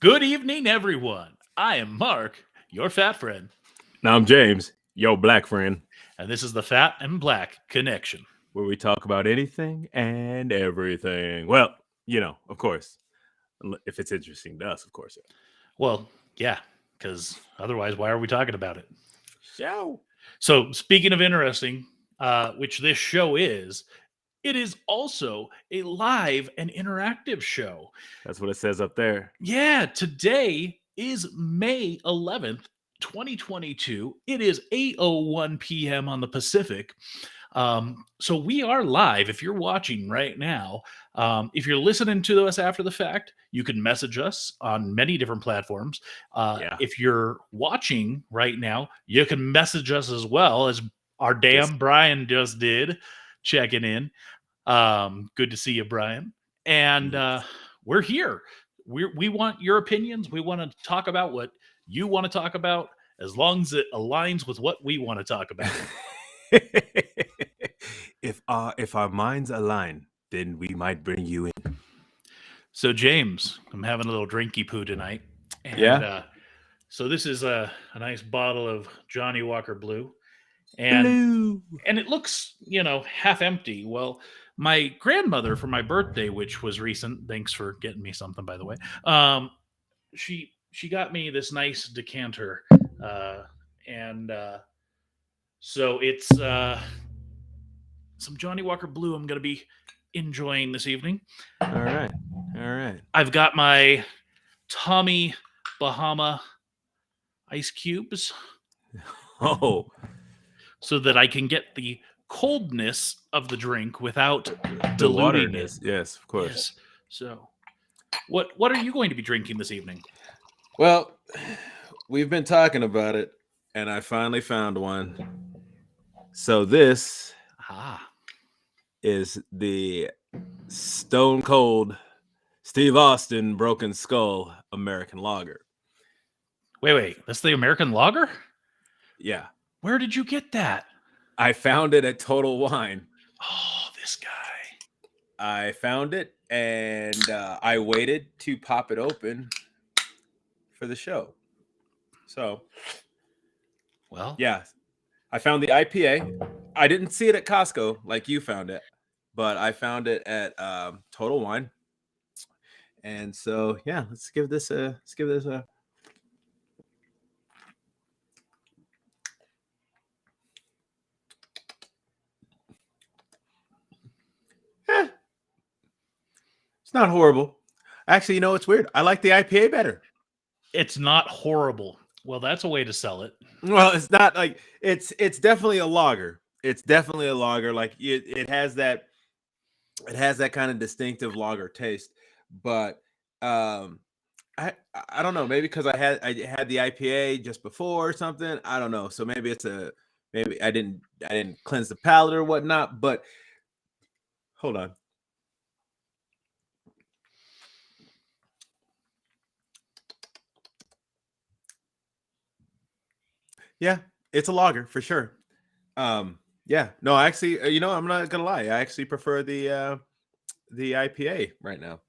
Good evening, everyone. I am Mark, your fat friend, Now I'm James, yo black friend, and this is the Fat and Black Connection. where we talk about anything and everything. Well, of course, if it's interesting to us, of course. Well, yeah, because otherwise, why are we talking about it? Show. So, speaking of interesting, which this show is, it is also a live and interactive show. That's what it says up there. Yeah, today is May 11th, 2022. It is 8:01 p.m. on the Pacific. So we are live. If you're watching right now, if you're listening to us after the fact, you can message us on many different platforms. Yeah. If you're watching right now, you can message us as well, as our damn Brian just did, checking in. Good to see you, Brian. And we're here. We want your opinions. We want to talk about what you want to talk about, as long as it aligns with what we want to talk about. If our minds align, then we might bring you in. So, James, I'm having a little drinky poo tonight. And, Yeah? so this is a nice bottle of Johnny Walker Blue. And Blue. and it looks, half empty. Well, my grandmother, for my birthday, which was recent, thanks for getting me something, by the way, she got me this nice decanter. And so it's some Johnny Walker Blue I'm going to be enjoying this evening. All right. I've got my Tommy Bahama ice cubes Oh, so that I can get the coldness of the drink without the diluting it. waterness. Yes, of course. Yes. So, what are you going to be drinking this evening? Well, we've been talking about it, and I finally found one. So this is the Stone Cold Steve Austin Broken Skull American Lager. Wait. That's the American Lager? Yeah. Where did you get that? I found it at Total Wine. Oh, this guy. I found it, and I waited to pop it open for the show. So, well, yeah, I found the IPA. I didn't see it at Costco like you found it, but I found it at Total Wine. And so, yeah, let's give this a. It's not horrible. Actually, it's weird. I like the IPA better. It's not horrible. Well, that's a way to sell it. Well, it's not like it's definitely a lager. It's definitely a lager. Like it has that kind of distinctive lager taste. But I don't know. Maybe because I had the IPA just before or something. I don't know. So maybe maybe I didn't cleanse the palate or whatnot. But hold on. Yeah, it's a lager for sure. Yeah, no, actually, I'm not gonna lie. I actually prefer the IPA right now.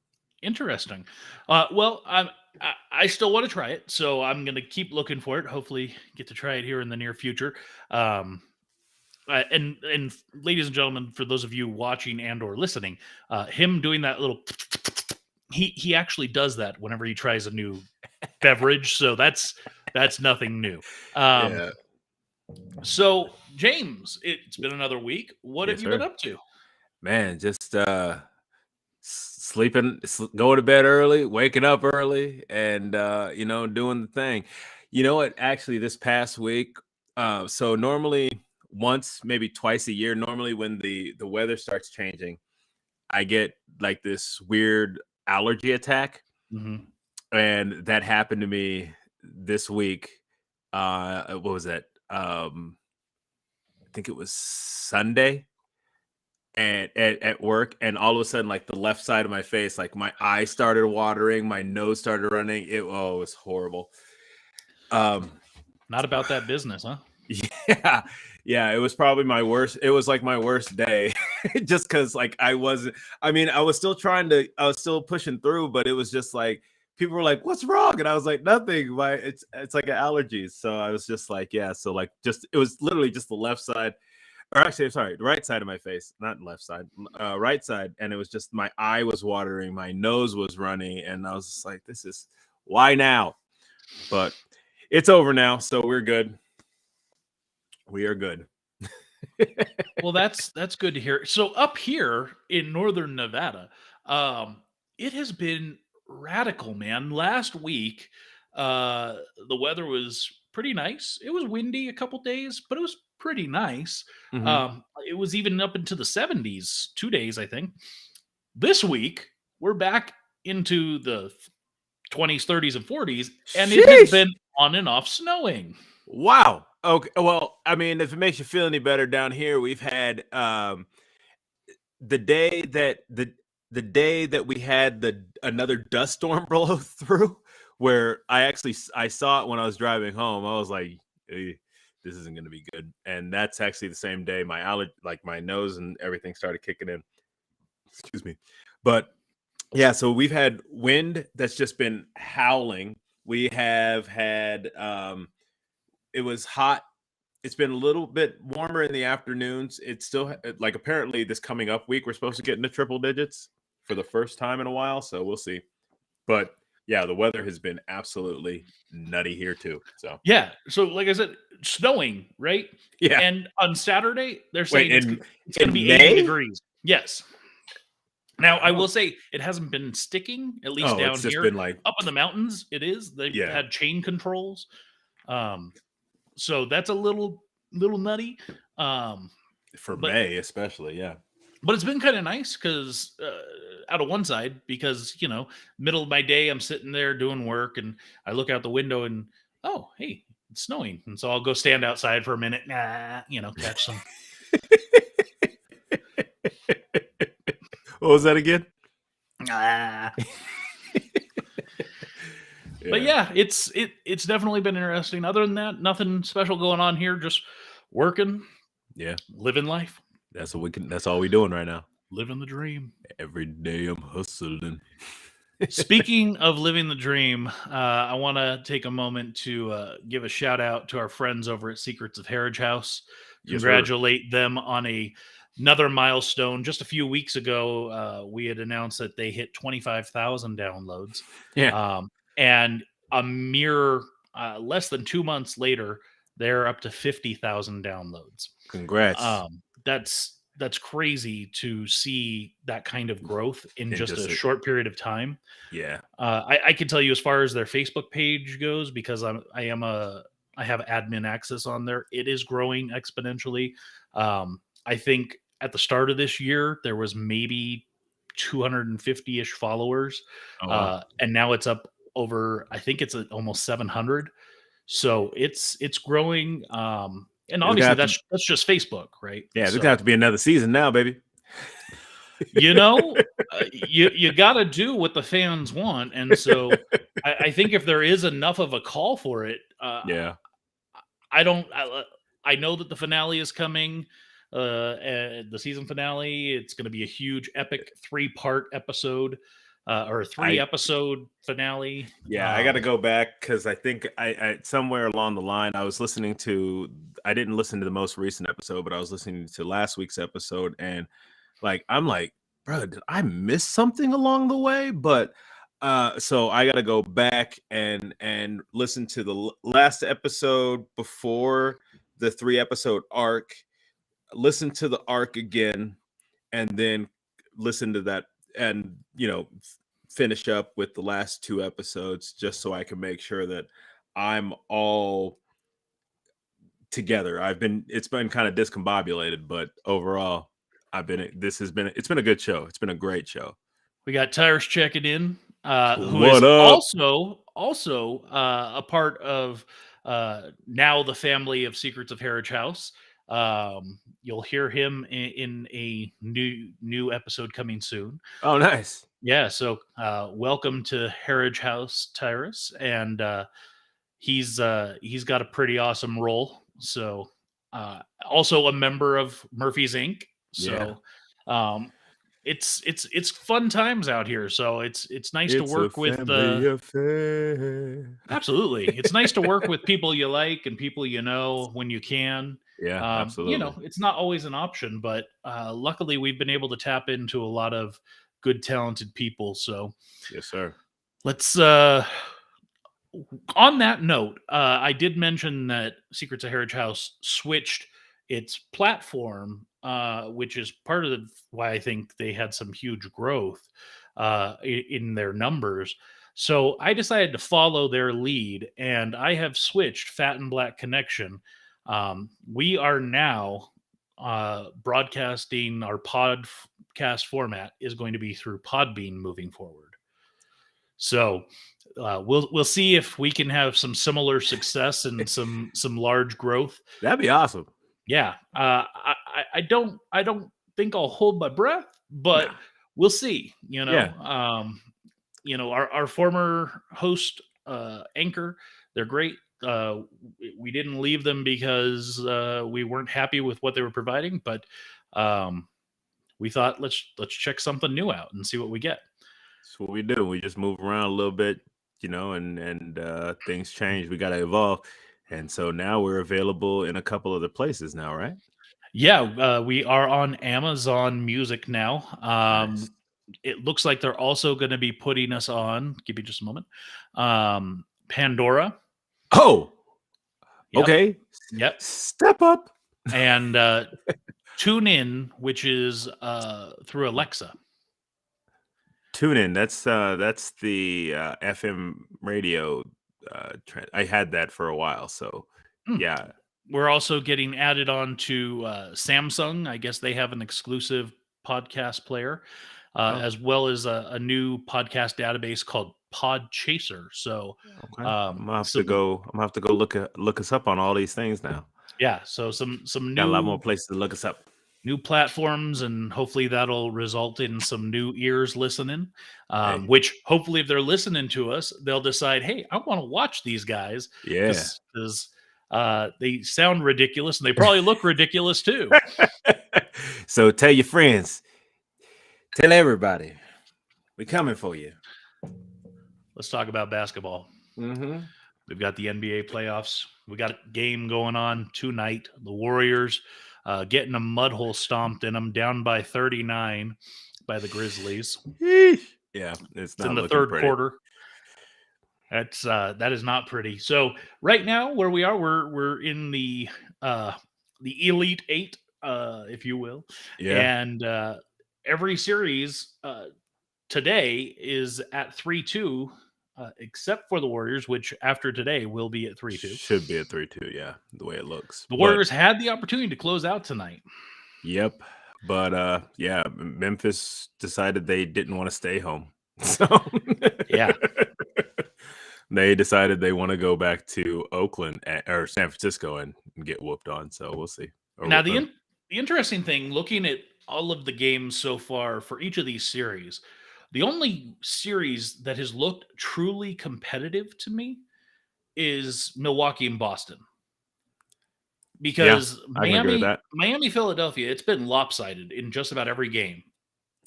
Interesting. Well, I still want to try it, so I'm going to keep looking for it. Hopefully, get to try it here in the near future. And ladies and gentlemen, for those of you watching and or listening, him doing that little he actually does that whenever he tries a new beverage. So that's nothing new. Yeah. So, James, it's been another week. What Yes, have you sir. been up to? Man, just sleeping, going to bed early, waking up early, and doing the thing. You know what? Actually, this past week, so normally once, maybe twice a year, normally when the weather starts changing, I get like this weird allergy attack, and that happened to me this week. What was that? I think it was Sunday, and at work, and all of a sudden, like the left side of my face, like my eye started watering, my nose started running. It was horrible. Not about that business, huh? Yeah, it was probably my worst. It was like my worst day, just because like I was still pushing through, but it was just like people were like, "What's wrong?" And I was like, "Nothing. It's like an allergy." So I was just like, "Yeah." So like, just it was literally just the left side, or actually, sorry, the right side of my face, not left side, right side, and it was just my eye was watering, my nose was running, and I was just like, "This is why now?" But it's over now, so we're good. We are good. Well, that's good to hear. So up here in northern Nevada, it has been radical, man. Last week, uh, the weather was pretty nice. It was windy a couple days, but it was pretty nice. Mhm. It was even up into the 70s 2 days, I think. This week, we're back into the 20s, 30s, and 40s, and it has Sheesh. been on and off snowing. Wow. Okay. Well, I mean, if it makes you feel any better, down here we've had the day that the day that we had the another dust storm blow through, where I saw it when I was driving home. I was like, this isn't going to be good. And that's actually the same day my allergy, like my nose and everything started kicking in. Excuse me. But yeah, so we've had wind that's just been howling. We have had it was hot. It's been a little bit warmer in the afternoons. It's still like apparently this coming up week we're supposed to get into triple digits for the first time in a while, so we'll see. But yeah, the weather has been absolutely nutty here too. So Yeah. So, like I said, snowing, right? yeah. And on Saturday, they're Wait, saying it's going to in be 80 May? degrees. Yes. Now, I will Oh, say it hasn't been sticking, at least oh, down it's just here. been like Up in the mountains, it is. They've yeah, had chain controls. Um, so that's a little nutty. Um, for but May especially. Yeah. but it's been kind of nice because out of one side, because middle of my day, I'm sitting there doing work, and I look out the window, and oh, hey, it's snowing, and so I'll go stand outside for a minute, catch some. What was that again? Ah. But Yeah. yeah, it's definitely been interesting. Other than that, nothing special going on here. Just working, Yeah. living life, That's all we doing right now. living the dream. Every day I'm hustling. Speaking of living the dream, I want to take a moment to give a shout out to our friends over at Secrets of Heritage House. Yes, sir. Congratulate them on another milestone. Just a few weeks ago, we had announced that they hit 25,000 downloads, Yeah. and a mere less than 2 months later, they're up to 50,000 downloads. Congrats. That's crazy to see that kind of growth in And just just a short period of time. yeah. I can tell you as far as their Facebook page goes, because I have admin access on there. It is growing exponentially. I think at the start of this year there was maybe 250-ish followers, Oh wow. and now it's up over. I think it's at almost 700. So it's growing. And There's gonna obviously have to that's just Facebook, right? yeah, there's gonna So have to be another season now, baby. you know, you got to do what the fans want, and so I think if there is enough of a call for it, Yeah. I don't. I know that the finale is coming, the season finale. It's going to be a huge, epic 3-part episode, or a three I episode finale. yeah, I gotta go back because I think I somewhere along the line I didn't listen to the most recent episode, but I was listening to last week's episode and like I'm like, bro, did I miss something along the way? But so I gotta go back and listen to the last episode before the 3-episode arc, listen to the arc again, and then listen to that and finish up with the last 2 episodes just so I can make sure that I'm all together. It's been kind of discombobulated, but overall it's been a good show. It's been a great show. We got Tyrus checking in, who is What up? also a part of now the family of Secrets of Heritage House. You'll hear him in a new episode coming soon. Oh, nice. Yeah, so welcome to Heritage House, Tyrus, and he's got a pretty awesome role. So also a member of Murphy's Inc. Yeah. So um, it's fun times out here. So it's nice to It's a work with family affair. absolutely. It's nice to work with people you like and people you know when you can. Yeah, absolutely. It's not always an option, but luckily we've been able to tap into a lot of good, talented people. So Yes, sir. let's on that note, I did mention that Secrets of Heritage House switched its platform, which is part of why I think they had some huge growth in their numbers. So I decided to follow their lead, and I have switched Fat and Black Connection. We are now broadcasting our podcast format is going to be through Podbean moving forward. So we'll see if we can have some similar success and some large growth. That'd be awesome. Yeah, I don't think I'll hold my breath, but Nah. we'll see. Yeah. Our former host anchor, they're great. We didn't leave them because we weren't happy with what they were providing, but we thought let's check something new out and see what we get. That's what we do. We just move around a little bit, and things change. We got to evolve. And so now we're available in a couple other places now, right? Yeah, we are on Amazon Music now. Nice. It looks like they're also going to be putting us on. Give me just a moment. Pandora. Oh, Yep. okay. Yep. Step up. And Tune In, which is through Alexa. Tune In. That's the FM radio. I had that for a while, so yeah. We're also getting added on to Samsung. I guess they have an exclusive podcast player, as well as a new podcast database called Podchaser. So, Okay. I'm gonna have to go. I'm gonna have to go look us up on all these things now. Yeah, so some Got a lot more new places to look us up. new platforms, and hopefully that'll result in some new ears listening. Hey. Which hopefully, if they're listening to us, they'll decide, "Hey, I want to watch these guys." Yeah. because they sound ridiculous and they probably look ridiculous too. So tell your friends, tell everybody, we're coming for you. Let's talk about basketball. Mm-hmm. We've got the NBA playoffs. We got a game going on tonight. The Warriors getting a mud hole stomped in them, down by 39 by the Grizzlies. Yeah, it's in the looking third pretty. quarter. That is not pretty. So right now, where we are, we're in the Elite Eight, if you will. Yeah. And every series today is at 3-2, except for the Warriors, which after today will be at 3-2. Should be at 3-2. Yeah, the way it looks. The Warriors had the opportunity to close out tonight. Yep, but yeah, Memphis decided they didn't want to stay home, so yeah. They decided they want to go back to Oakland or San Francisco and get whooped on. So we'll see. Now, the interesting thing, looking at all of the games so far for each of these series, the only series that has looked truly competitive to me is Milwaukee and Boston. Because Miami, Philadelphia, it's been lopsided in just about every game.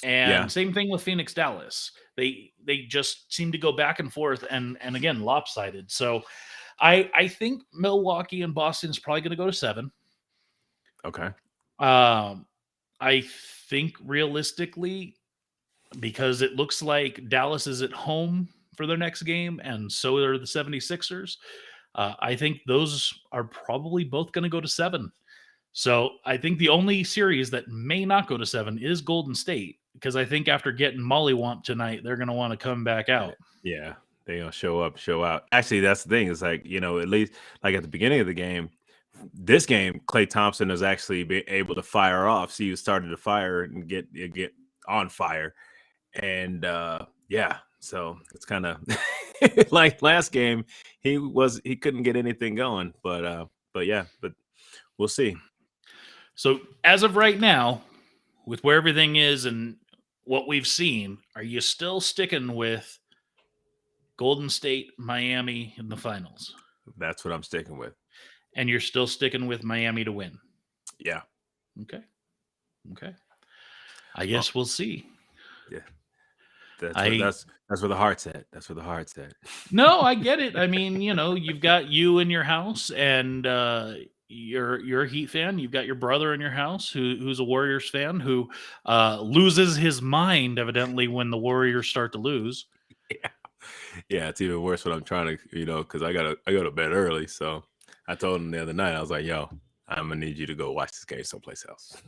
And same thing with Phoenix, Dallas. They just seem to go back and forth and again lopsided. So I think Milwaukee and Boston is probably going to go to 7. Okay. I think realistically, because it looks like Dallas is at home for their next game, and so are the 76ers. I think those are probably both going to go to 7. So I think the only series that may not go to 7 is Golden State, because I think after getting mollywomped tonight, they're going to want to come back out. Yeah, they're going to show up, show out. Actually, that's the thing. It's like, at least like at the beginning of the game, this game, Klay Thompson was actually able to fire off. So he started to fire and get on fire. And yeah, so it's kind of like last game, he couldn't get anything going. But we'll see. So as of right now, with where everything is and what we've seen, are you still sticking with Golden State, Miami in the finals? That's what I'm sticking with. And you're still sticking with Miami to win? Yeah. Okay. I guess we'll see. Yeah. I That's where the heart's at. That's where the heart's at. No, I get it. I mean, you've got you in your house, and you're a Heat fan. You've got your brother in your house who's a Warriors fan who loses his mind evidently when the Warriors start to lose. Yeah. Yeah, it's even worse when I'm trying to, because I go to bed early. So I told him the other night, I was like, yo, I'm gonna need you to go watch this game someplace else.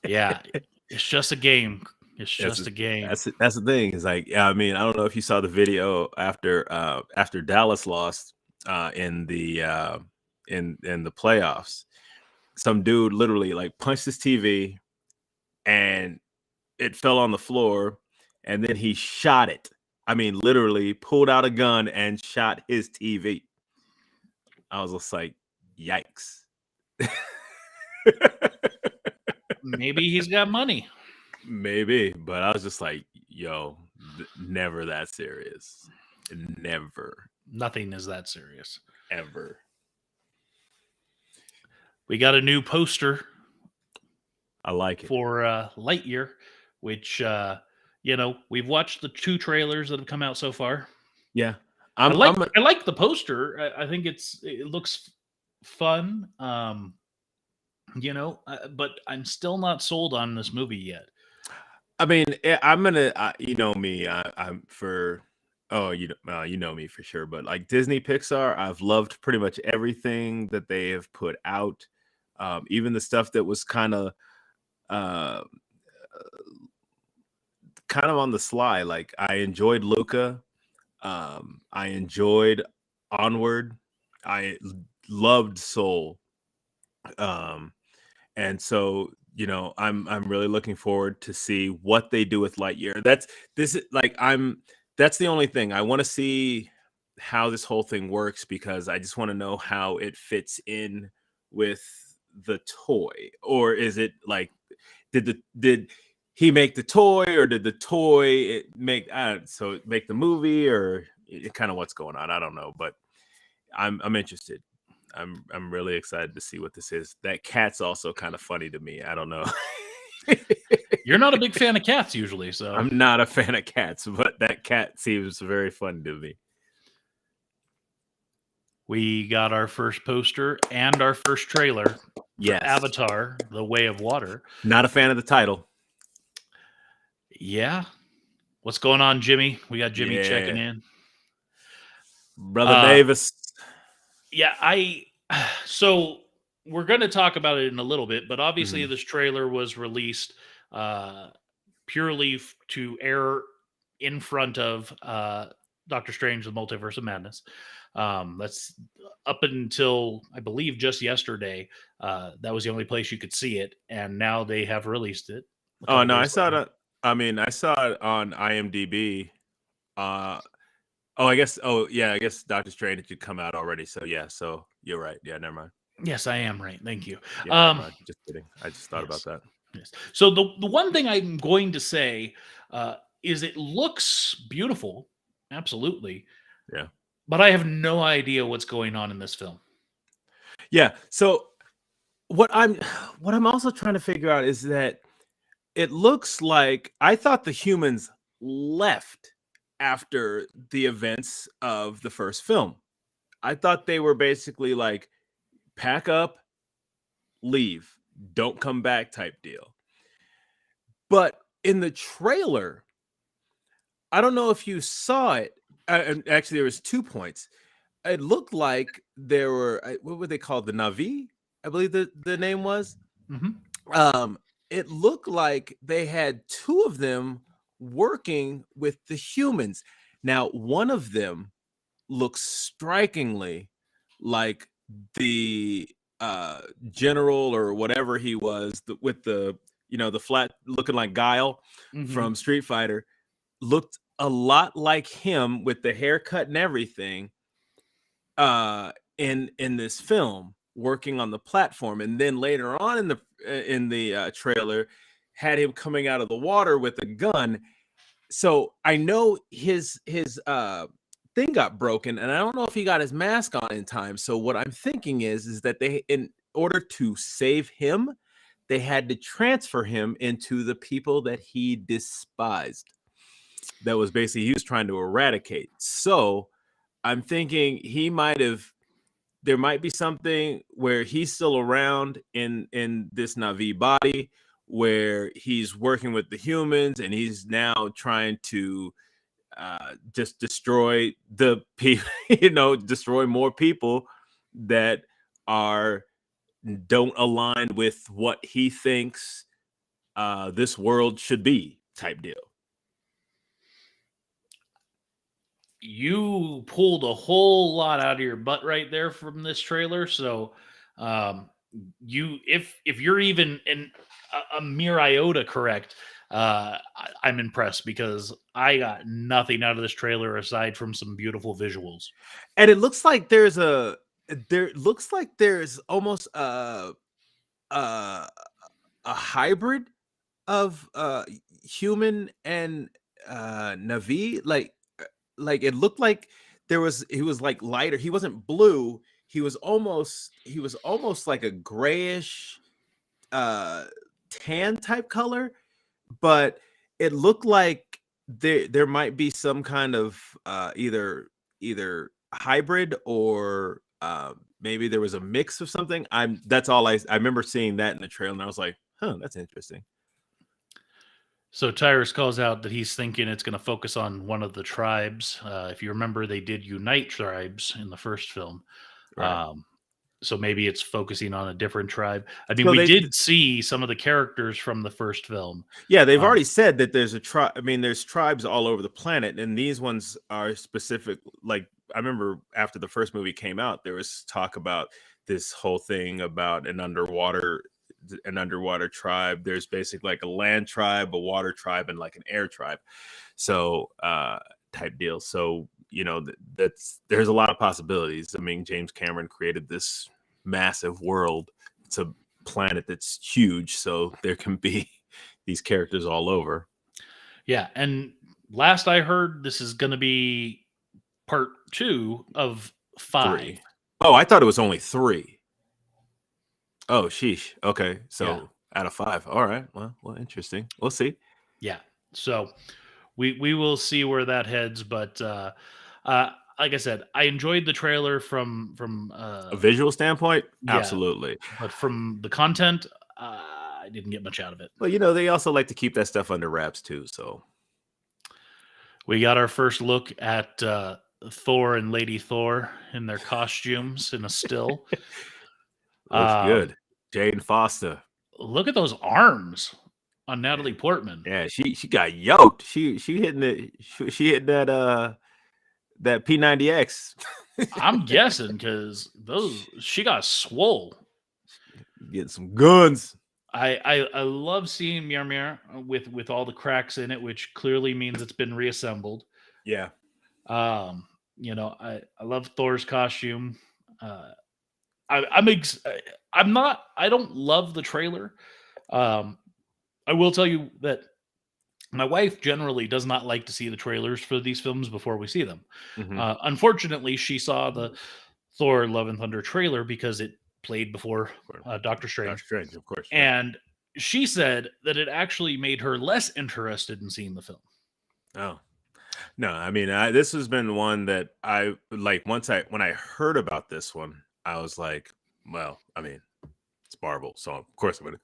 Yeah, it's just a game. It's That's just a game. that's the thing. Is like, yeah, I mean, I don't know if you saw the video after Dallas lost in the playoffs. Some dude literally like punched his TV and it fell on the floor, and then he shot it. I mean, literally pulled out a gun and shot his TV. I was just like, yikes. Maybe he's got money. Maybe, but I was just like, yo, never that serious. Never. Nothing is that serious. Ever. We got a new poster. I like it. For Lightyear, which we've watched the 2 trailers that have come out so far. Yeah. I like the poster. I think it looks fun. But I'm still not sold on this movie yet. I mean, I'm gonna, you know me, I'm for, you know me for sure, but like Disney Pixar, I've loved pretty much everything that they have put out, even the stuff that was kind of on the sly. Like I enjoyed Luca, I enjoyed Onward, I loved Soul, and so I'm really looking forward to see what they do with Lightyear. That's the only thing I want to see, how this whole thing works, because I just want to know how it fits in with the toy. Or is it like, did he make the toy, or did the toy make the movie, or kind of what's going on? I don't know, but I'm interested. I'm really excited to see what this is. That cat's also kind of funny to me. I don't know. You're not a big fan of cats usually, so I'm not a fan of cats, but that cat seems very fun to me. We got our first poster and our first trailer. Yes. Avatar: The Way of Water. Not a fan of the title. Yeah. What's going on, Jimmy? We got Jimmy checking in. Brother Davis. Yeah, so we're going to talk about it in a little bit, but obviously this trailer was released purely to air in front of Doctor Strange: The Multiverse of Madness. That's up until, I believe, just yesterday. That was the only place you could see it, and now they have released it. Oh no, I saw it. I saw it on IMDb. I guess Doctor Strange had come out already. So yeah, so you're right. Yeah, never mind. Yes, I am right. Thank you. Yeah, just kidding. I just thought about that. Yes. So the one thing I'm going to say is it looks beautiful, absolutely. Yeah. But I have no idea what's going on in this film. Yeah. So what I'm also trying to figure out is that it looks like, I thought the humans left after the events of the first film. I thought they were basically like, pack up, leave, don't come back type deal. But in the trailer, I don't know if you saw it. And actually, there was 2 points. It looked like there were, what were they called? The Na'vi, I believe the name was. Mm-hmm. It looked like they had 2 of them working with the humans. Now, one of them looks strikingly like the general or whatever he was, with the the flat looking like Guile from Street Fighter. Looked a lot like him with the haircut and everything in this film, working on the platform. And then later on in the trailer, had him coming out of the water with a gun. So I know his thing got broken, and I don't know if he got his mask on in time. So what I'm thinking is that they, in order to save him, they had to transfer him into the people that he despised. That was basically he was trying to eradicate. So I'm thinking there might be something where he's still around in this Na'vi body, where he's working with the humans and he's now trying to just destroy the people, destroy more people that don't align with what he thinks this world should be, type deal. You pulled a whole lot out of your butt right there from this trailer. So, if you're even in a mere iota correct, I'm impressed because I got nothing out of this trailer aside from some beautiful visuals. And it looks like there's almost a hybrid of human and Navi. Like it looked like he was like lighter. He wasn't blue. He was almost like a grayish tan type color, but it looked like there might be some kind of either hybrid or maybe there was a mix of something. That's all I remember seeing that in the trailer, and I was like, huh, that's interesting. So Tyrus calls out that he's thinking it's going to focus on one of the tribes. If you remember, they did unite tribes in the first film. Right. So maybe it's focusing on a different tribe. I mean, So we did see some of the characters from the first film. Yeah, they've already said that there's a tribe. I mean, there's tribes all over the planet, and these ones are specific. Like, I remember after the first movie came out, there was talk about this whole thing about an underwater tribe. There's basically like a land tribe, a water tribe, and like an air tribe. So type deal. So there's a lot of possibilities. I mean, James Cameron created this massive world. It's a planet that's huge, so there can be these characters all over. Yeah, and last I heard, this is going to be part 2 of 5. 3. Oh, I thought it was only 3. Oh, sheesh. Okay, so out of 5. All right. Well, interesting. We'll see. Yeah. So we will see where that heads, but like I said, I enjoyed the trailer from a visual standpoint. Yeah, absolutely. But from the content, I didn't get much out of it. Well, they also like to keep that stuff under wraps too. So we got our first look at Thor and Lady Thor in their costumes in a still. Looks good. Jane Foster. Look at those arms on Natalie Portman. Yeah, she got yoked. She hitting it. She hitting that P90X. I'm guessing because she got swole. Getting some guns. I love seeing Mjolnir with all the cracks in it, which clearly means it's been reassembled. Yeah. I love Thor's costume. I don't love the trailer. I will tell you that my wife generally does not like to see the trailers for these films before we see them. Mm-hmm. Unfortunately, she saw the Thor Love and Thunder trailer because it played before Doctor Strange. Doctor Strange, of course. And she said that it actually made her less interested in seeing the film. Oh. No, I mean, this has been one that I like. When I heard about this one, I was like, well, I mean, it's Marvel, so of course I'm gonna.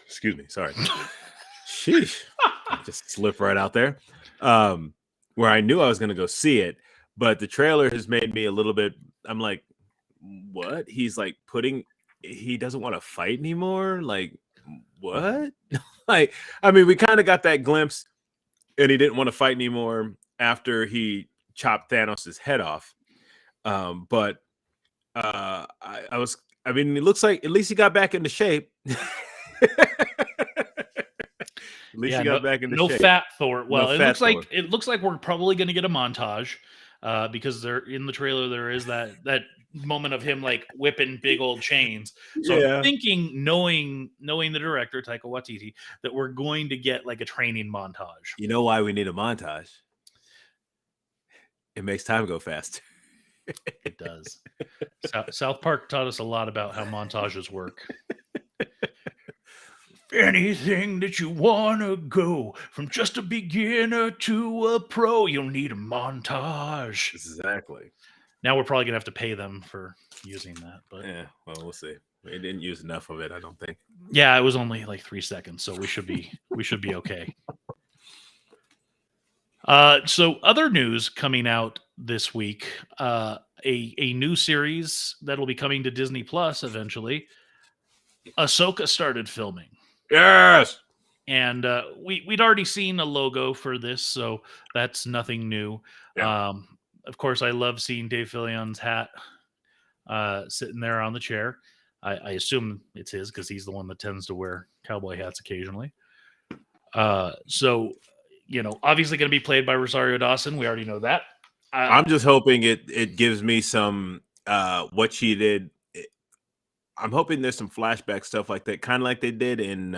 Excuse me, sorry. Sheesh, just slip right out there. Where I knew I was gonna go see it, but the trailer has made me a little bit. I'm like, what? He's like he doesn't want to fight anymore. Like, what? Like, I mean, we kind of got that glimpse, and he didn't want to fight anymore after he chopped Thanos' head off. But I mean, it looks like at least he got back into shape. At least he got back into shape. No fat Thor. Well, it looks like we're probably going to get a montage because in the trailer there is that moment of him like whipping big old chains. So I'm thinking, knowing the director Taika Waititi, that we're going to get like a training montage. You know why we need a montage? It makes time go fast. It does. South Park taught us a lot about how montages work. Anything that you want to go, from just a beginner to a pro, you'll need a montage. Exactly. Now we're probably going to have to pay them for using that. But Yeah, well, we'll see. We didn't use enough of it, I don't think. yeah, it was only like 3 seconds, so we should be okay. So other news coming out this week, a new series that'll be coming to Disney Plus eventually. Ahsoka started filming. Yes. And we'd already seen a logo for this, so that's nothing new. Yeah. Of course, I love seeing Dave Fillion's hat sitting there on the chair. I assume it's his because he's the one that tends to wear cowboy hats occasionally. So, obviously going to be played by Rosario Dawson. We already know that. I'm just hoping it gives me some what she did. I'm hoping there's some flashback stuff like that, kind of like they did in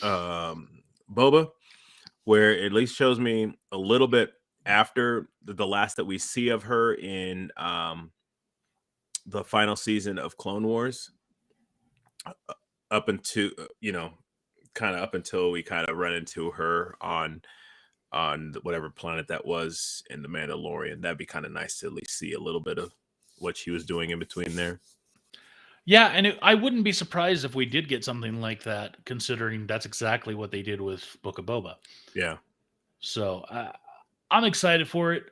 Boba, where it at least shows me a little bit after the last that we see of her in the final season of Clone Wars, up until kind of up until we kind of run into her on whatever planet that was in the Mandalorian. That'd be kind of nice to at least see a little bit of what she was doing in between there. Yeah, and I wouldn't be surprised if we did get something like that, considering that's exactly what they did with Book of Boba. Yeah. So I'm excited for it.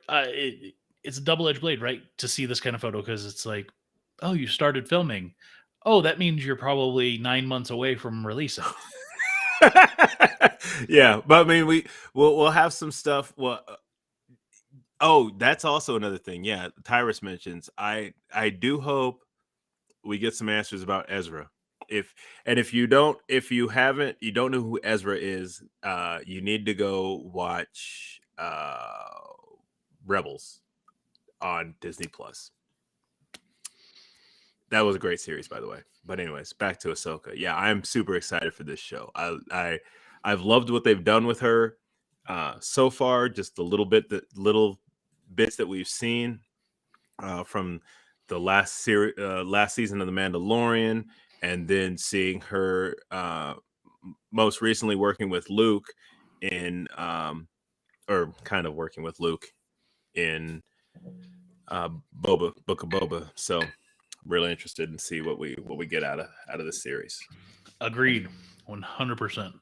It's a double-edged blade, right? To see this kind of photo, because it's like, oh, you started filming. Oh, that means you're probably 9 months away from releasing. Yeah, but I mean, we'll have some stuff. Well, oh, that's also another thing. Yeah, Tyrus mentions. I do hope we get some answers about Ezra. If you don't know who Ezra is, you need to go watch Rebels on Disney Plus. That was a great series, by the way. But anyways, back to Ahsoka. Yeah, I'm super excited for this show. I've loved what they've done with her so far. Just the little bits that we've seen from the last season of The Mandalorian, and then seeing her most recently working with Luke in or kind of working with Luke in Book of Boba. So really interested in see what we get out of this series. Agreed, 100%.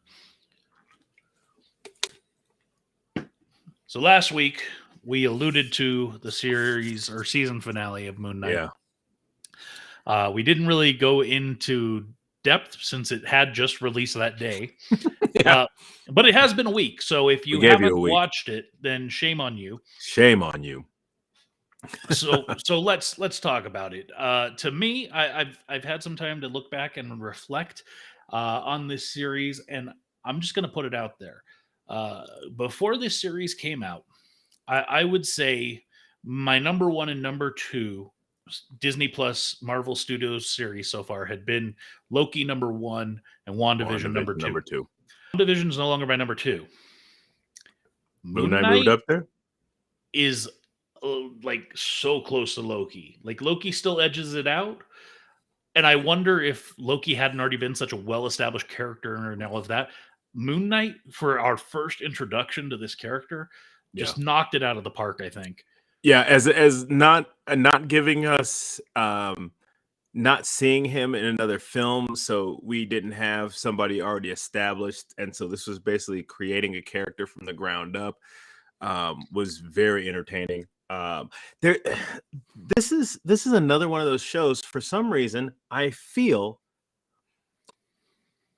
So last week we alluded to the series or season finale of Moon Knight. Yeah. We didn't really go into depth since it had just released that day. Yeah. But it has been a week, so if you haven't watched it, then shame on you. Shame on you. So let's talk about it. To me, I've had some time to look back and reflect on this series, and I'm just going to put it out there. Before this series came out, I would say my number one and number two Disney Plus Marvel Studios series so far had been Loki number one and WandaVision number two. WandaVision is no longer my number two. Moon Knight moved up there? Is like so close to Loki. Like Loki still edges it out. And I wonder if Loki hadn't already been such a well-established character and all of that. Moon Knight, for our first introduction to this character, just knocked it out of the park, I think. Yeah, as not giving us not seeing him in another film, so we didn't have somebody already established, and so this was basically creating a character from the ground up. Was very entertaining. This is another one of those shows. For some reason, I feel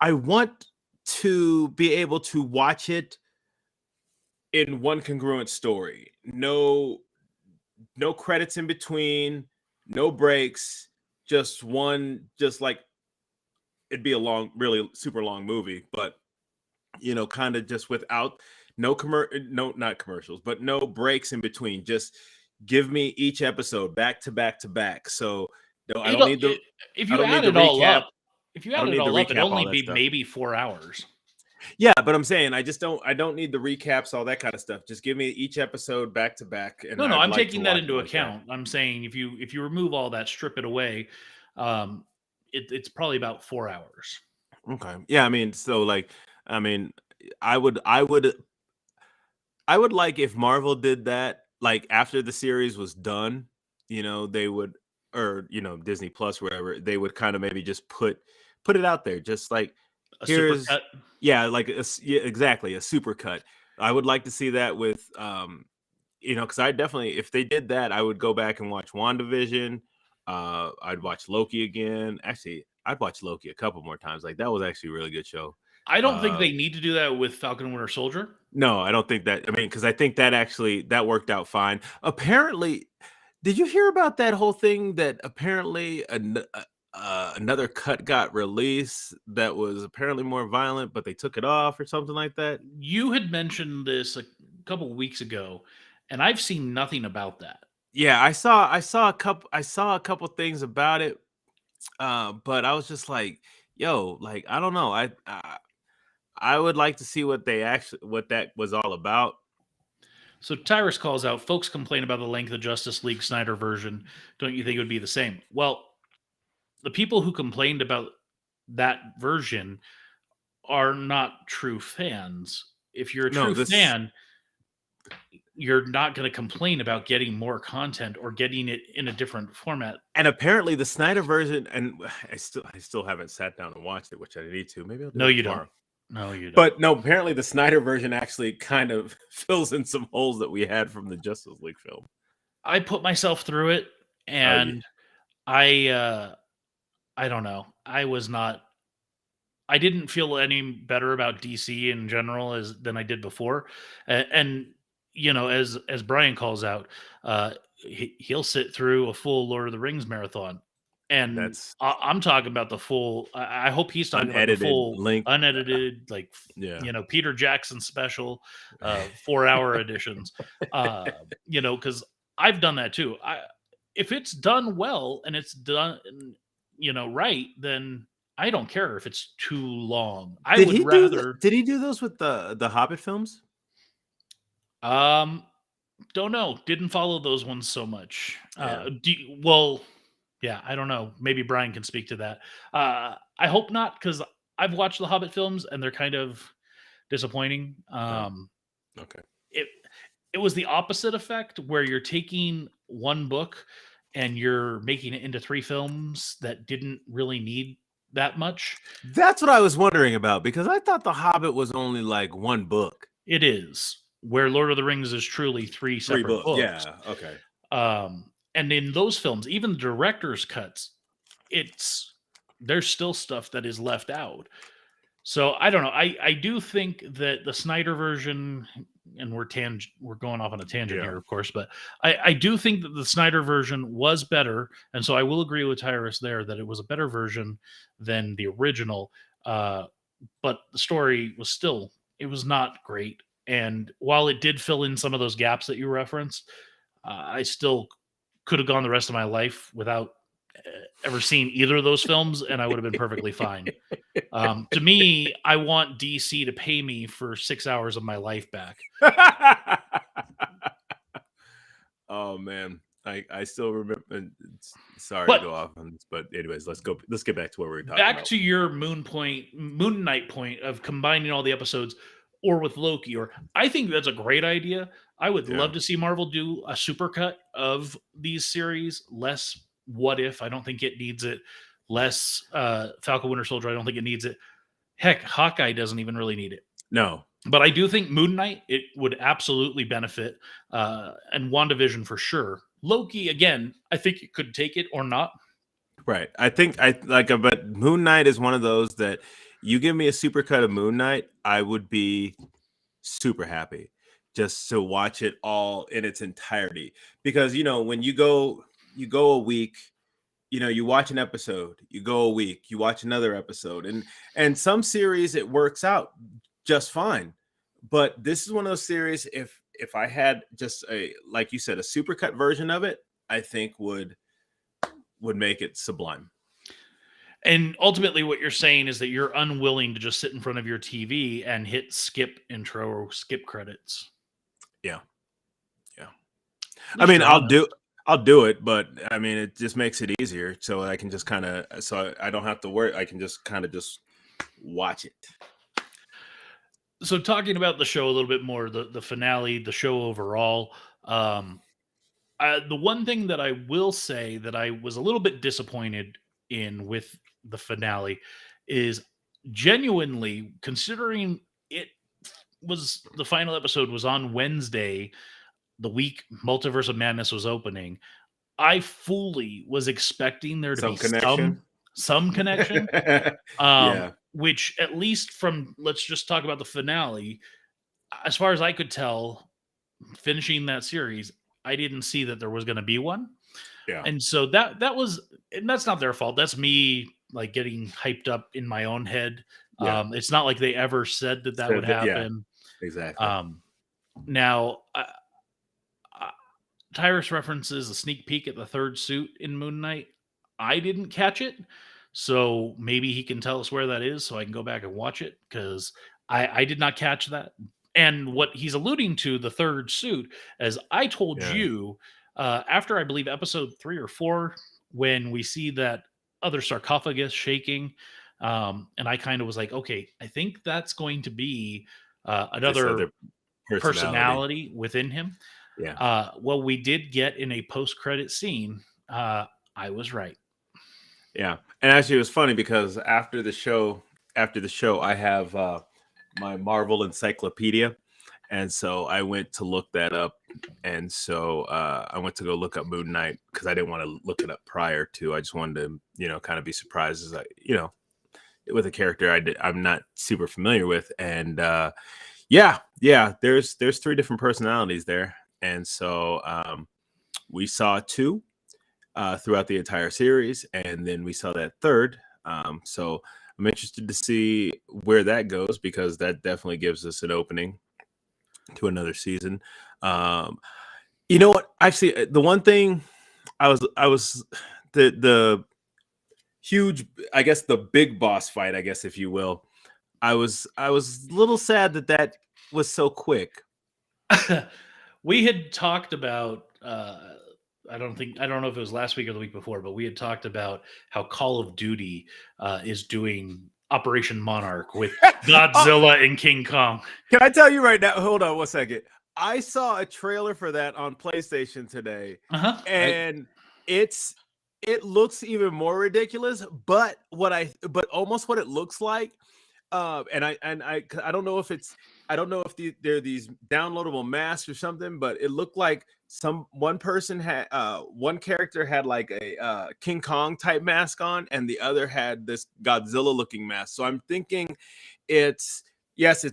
I want to be able to watch it in one congruent story. No credits in between, no breaks, just one, just like it'd be a long, really super long movie, but kind of just without not commercials, but no breaks in between. Just give me each episode back to back to back. So no, I don't need the if you add it all up, it'd only be stuff. Maybe 4 hours. Yeah, but I'm saying I don't need the recaps, all that kind of stuff. Just give me each episode back to back. And no, I'm taking that into account. I'm saying if you remove all that, strip it away, it's probably about 4 hours. Okay. Yeah, I mean, so like, I mean, I would, I would, I would like if Marvel did that, like after the series was done, they would, or Disney Plus, whatever, they would kind of maybe just put it out there, just like A super here's, cut. yeah, like yeah, exactly, a super cut. I would like to see that with, because I definitely, if they did that, I would go back and watch WandaVision. I'd watch Loki again. Actually, I'd watch Loki a couple more times. Like that was actually a really good show. I don't think Uh, they need to do that with Falcon and Winter Soldier. no, I don't think that. I mean, because I think that actually that worked out fine. Apparently, did you hear about that whole thing that apparently another cut got released that was apparently more violent, but they took it off or something like that? You had mentioned this a couple weeks ago, and I've seen nothing about that. Yeah, I saw a couple things about it, but I was just like, yo, like I don't know, I would like to see what that was all about. So Tyrus calls out, folks complain about the length of Justice League Snyder version. Don't you think it would be the same? Well, the people who complained about that version are not true fans. If you're a No, true this fan, you're not going to complain about getting more content or getting it in a different format. and apparently the Snyder version, and I still haven't sat down and watched it, which I need to. Maybe I'll do No, that you don't. tomorrow. No, you don't. But no, apparently the Snyder version actually kind of fills in some holes that we had from the Justice League film. I put myself through it, Oh yeah. and I don't know. I didn't feel any better about DC in general than I did before. And as Brian calls out, he'll sit through a full Lord of the Rings marathon, and That's I'm talking about the full. I hope he's talking about the unedited full link. unedited, like Yeah. Peter Jackson special, 4-hour editions. Because I've done that too. If it's done well and it's done, right, then I don't care if it's too long. I Did would he do rather. did he do those with the Hobbit films? Um, don't know. Didn't follow those ones so much. Yeah. Well, yeah, I don't know. Maybe Brian can speak to that. I hope not, because I've watched the Hobbit films and they're kind of disappointing. Okay. It it was the opposite effect where you're taking one book and you're making it into 3 films that didn't really need that much. That's what I was wondering about because I thought The Hobbit was only like one book. It is, where Lord of the Rings is truly 3 Three separate books. books. Yeah. Okay. And in those films, even the director's cuts, there's still stuff that is left out. So I don't know. I do think that the Snyder version, and we're going off on a tangent Yeah. here, of course, but I do think that the Snyder version was better, and so I will agree with Tyrus there that it was a better version than the original. But the story was not great, and while it did fill in some of those gaps that you referenced, I still could have gone the rest of my life without ever seen either of those films, and I would have been perfectly fine. To me, I want DC to pay me for 6 hours of my life back. Oh man, I still remember. Sorry But to go off on this, but anyways, let's go. Let's get back to what we were talking back about. to your Moon Knight point of combining all the episodes, or with Loki, or I think that's a great idea. I would love to see Marvel do a supercut of these series. Less What If, I don't think it needs it. Less Falcon Winter Soldier, I don't think it needs it. Heck, Hawkeye doesn't even really need it. No, But I do think Moon Knight, it would absolutely benefit, and WandaVision for sure. Loki, again, I think it could take it or not. right. I think but Moon Knight is one of those that you give me a supercut of Moon Knight, I would be super happy just to watch it all in its entirety. Because when you go a week, you watch an episode, you go a week, you watch another episode, and some series it works out just fine. But this is one of those series, if I had just like you said, a supercut version of it, I think would make it sublime. And ultimately, what you're saying is that you're unwilling to just sit in front of your TV and hit skip intro or skip credits. Yeah. At I least mean, you're I'll honest. do it, but I mean, it just makes it easier, so I can just kind of, so I don't have to worry. I can just kind of just watch it. So talking about the show a little bit more, the finale, the show overall. The one thing that I will say that I was a little bit disappointed in with the finale is genuinely considering it was the final episode was on Wednesday, the week Multiverse of Madness was opening. I fully was expecting there to Some be connection. some connection. Yeah. Which at least from let's just talk about the finale. As far as I could tell, finishing that series, I didn't see that there was going to be one. Yeah. And so that was, and that's not their fault. That's me like getting hyped up in my own head. Yeah. It's not like they ever said that would happen. Yeah, exactly. Now, Tyrus references a sneak peek at the third suit in Moon Knight. I didn't catch it, so maybe he can tell us where that is, so I can go back and watch it because I did not catch that. And what he's alluding to, the third suit, as I told you, after I believe episode 3 or 4, when we see that other sarcophagus shaking, and I kind of was like, okay, I think that's going to be another personality within him. Yeah. Well, we did get in a post-credit scene. I was right. Yeah, and actually, it was funny because after the show, I have my Marvel encyclopedia, and so I went to look that up, and so I went to go look up Moon Knight because I didn't want to look it up prior to. I just wanted to, kind of be surprised as with a character I'm not super familiar with, and there's 3 different personalities there, and so we saw 2 throughout the entire series, and then we saw that third. So I'm interested to see where that goes because that definitely gives us an opening to another season. You know what? Actually, the one thing I was the huge, I guess the big boss fight, I guess if you will. I was a little sad that was so quick. We had talked about. I don't know if it was last week or the week before, but we had talked about how Call of Duty is doing Operation Monarch with Godzilla and King Kong. Can I tell you right now? Hold on 1 second. I saw a trailer for that on PlayStation today, and it looks even more ridiculous. But almost what it looks like, and I don't know if they're these downloadable masks or something, but it looked like one character had like a King Kong type mask on, and the other had this Godzilla looking mask. So I'm thinking it's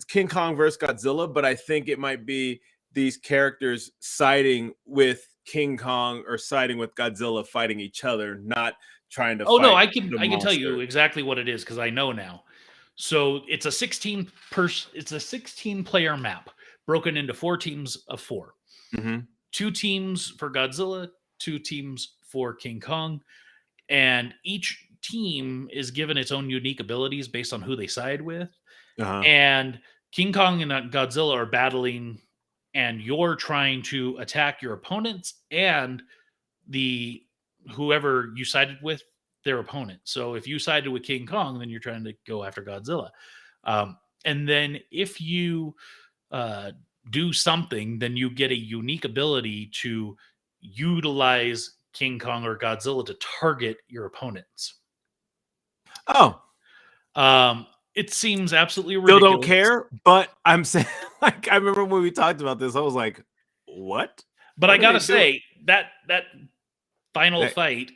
King Kong versus Godzilla, but I think it might be these characters siding with King Kong or siding with Godzilla, fighting each other, not trying to. Oh no, I can tell you exactly what it is because I know now. So it's a 16 player map broken into 4 teams of 4. Mm-hmm. 2 teams for Godzilla, 2 teams for King Kong, and each team is given its own unique abilities based on who they side with. And King Kong and Godzilla are battling, and you're trying to attack your opponents and whoever you sided with, their opponent. So if you sided with King Kong, then you're trying to go after Godzilla. And then if you do something, then you get a unique ability to utilize King Kong or Godzilla to target your opponents. Oh. It seems absolutely ridiculous. Still don't care, but I'm saying, like, I remember when we talked about this, I was like, what? But I gotta say, that final fight,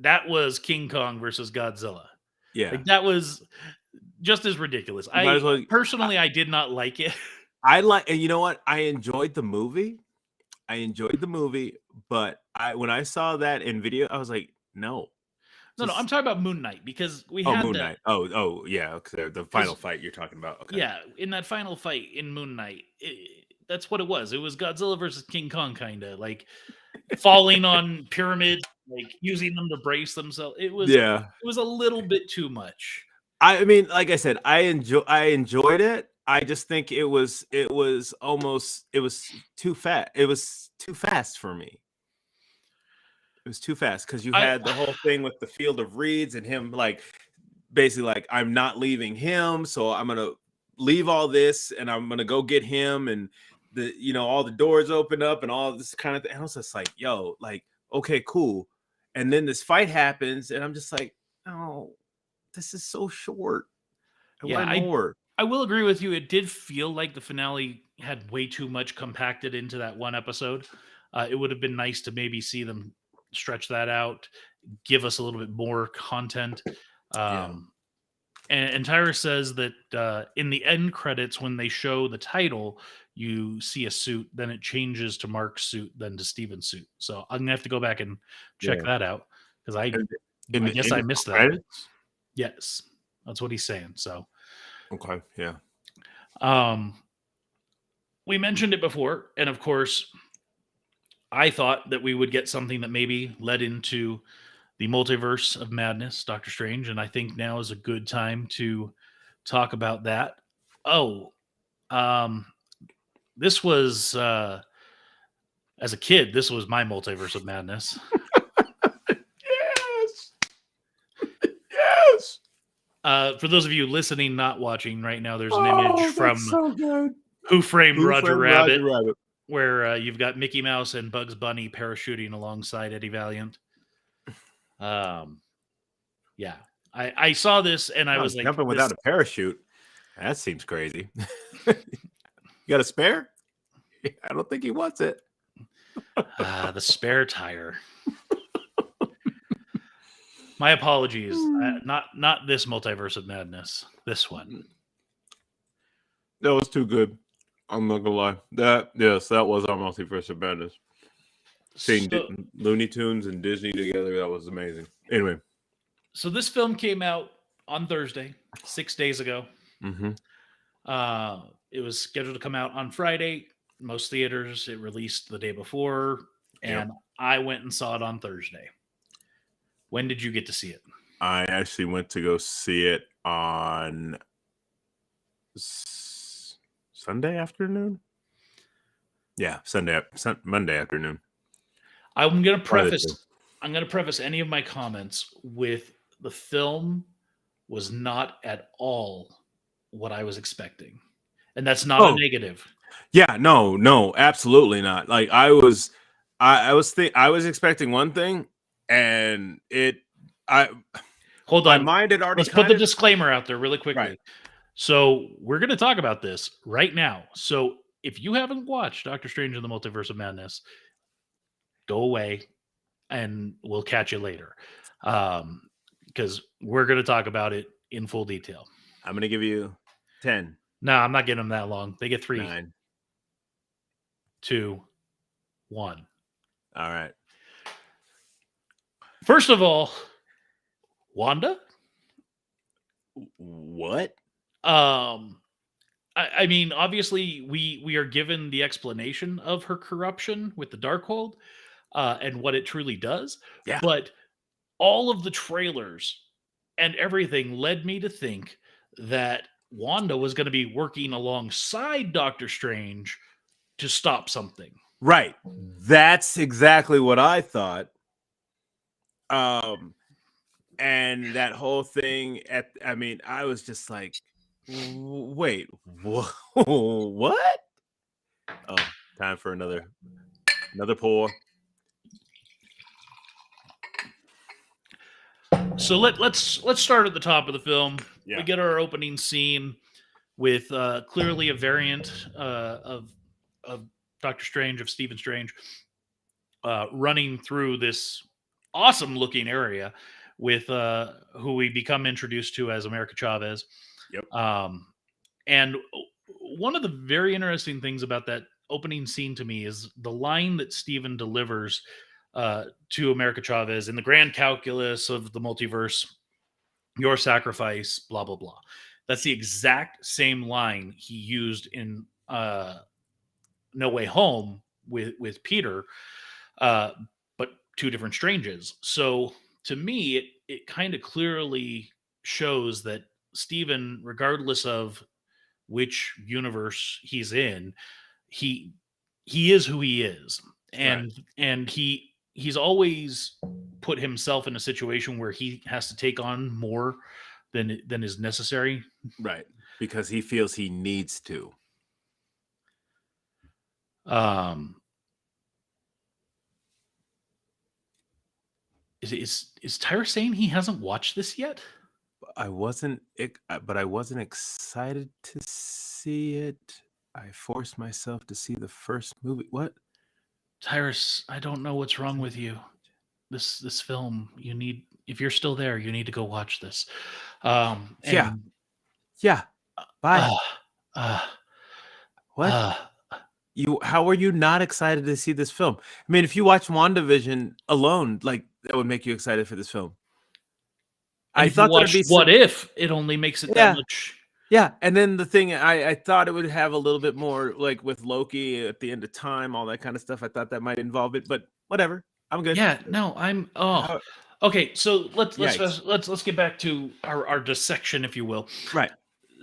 that was King Kong versus Godzilla. Yeah. Like, that was just as ridiculous. Personally, I did not like it. And you know what? I enjoyed the movie, but when I saw that in video, I was like, no. No, I'm talking about Moon Knight because we had Moon Knight. Oh, yeah. The final fight you're talking about. Okay. Yeah, in that final fight in Moon Knight, that's what it was. It was Godzilla versus King Kong, kind of like falling on pyramids, like using them to brace themselves. It was a little bit too much. I mean, like I said, I enjoyed it. I just think it was too fast. It was too fast for me. It was too fast because you had the whole thing with the field of reeds and him like basically like, I'm not leaving him, so I'm gonna leave all this and I'm gonna go get him, and all the doors open up and all this kind of thing. And I was just like, yo, like, okay, cool. And then this fight happens, and I'm just like, oh, this is so short. I Yeah, wanted more. I will agree with you. It did feel like the finale had way too much compacted into that one episode. It would have been nice to maybe see them stretch that out, give us a little bit more content. And Tyra says that in the end credits, when they show the title, you see a suit, then it changes to Mark's suit, then to Steven's suit. So I'm gonna have to go back and check that out, because I guess I missed that. Credits? Yes, that's what he's saying. So okay, yeah. We mentioned it before, and of course, I thought that we would get something that maybe led into the Multiverse of Madness, Doctor Strange, and I think now is a good time to talk about that. This was as a kid, this was my Multiverse of Madness. Yes. For those of you listening, not watching right now, there's an image from Who Framed Roger Rabbit, where you've got Mickey Mouse and Bugs Bunny parachuting alongside Eddie Valiant. Yeah, I saw this and I was like, jumping without a parachute. That seems crazy. You got a spare? I don't think he wants it. The spare tire. My apologies. Not this Multiverse of Madness. This one. That was too good. I'm not gonna lie. That was our Multiverse of Madness. Seeing Looney Tunes and Disney together, that was amazing. Anyway. So this film came out on Thursday, 6 days ago. Mm-hmm. It was scheduled to come out on Friday. Most theaters, it released the day before, and I went and saw it on Thursday. When did you get to see it? I actually went to go see it on Sunday afternoon. Yeah, Monday afternoon. I'm going to preface any of my comments with the film was not at all what I was expecting. And that's not a negative. Yeah, no, absolutely not. Like I was expecting one thing, and hold on. My mind had already. Let's put the disclaimer out there really quickly. Right. So we're going to talk about this right now. So if you haven't watched Doctor Strange in the Multiverse of Madness, go away and we'll catch you later. Because we're going to talk about it in full detail. I'm going to give you 10. No, I'm not getting them that long. They get 3. 9. 2, 1. All right. First of all, Wanda? What? I mean, obviously, we are given the explanation of her corruption with the Darkhold and what it truly does. Yeah. But all of the trailers and everything led me to think that Wanda was going to be working alongside Doctor Strange to stop something. Right. That's exactly what I thought. And that whole thing I was just like, wait, what? Oh, time for another pour. So let's start at the top of the film. Yeah. We get our opening scene with clearly a variant of Doctor Strange, of Stephen Strange, running through this awesome looking area with who we become introduced to as America Chavez. Yep. And one of the very interesting things about that opening scene to me is the line that Stephen delivers to America Chavez in the grand calculus of the multiverse, your sacrifice, blah, blah, blah. That's the exact same line he used in No Way Home with Peter, but 2 different Stranges. So to me, it kind of clearly shows that Stephen, regardless of which universe he's in, he is who he is. And right. And he's always put himself in a situation where he has to take on more than is necessary. Right. Because he feels he needs to. Um, is Tyra saying he hasn't watched this yet? I wasn't excited to see it. I forced myself to see the first movie. What? Tyrus, I don't know what's wrong with you. This film, you need, if you're still there, you need to go watch this. Yeah. And Yeah. Bye. uh, What? uh, How are you not excited to see this film? I mean, if you watch WandaVision alone, like that would make you excited for this film. and I if you thought there'd watch be What If, it only makes it that yeah. much. Yeah, and then the thing I thought it would have a little bit more like with Loki at the end of time, all that kind of stuff. I thought that might involve it, but whatever. I'm good. Yeah, no, I'm How- okay. So Yikes. let's get back to our dissection, if you will. Right.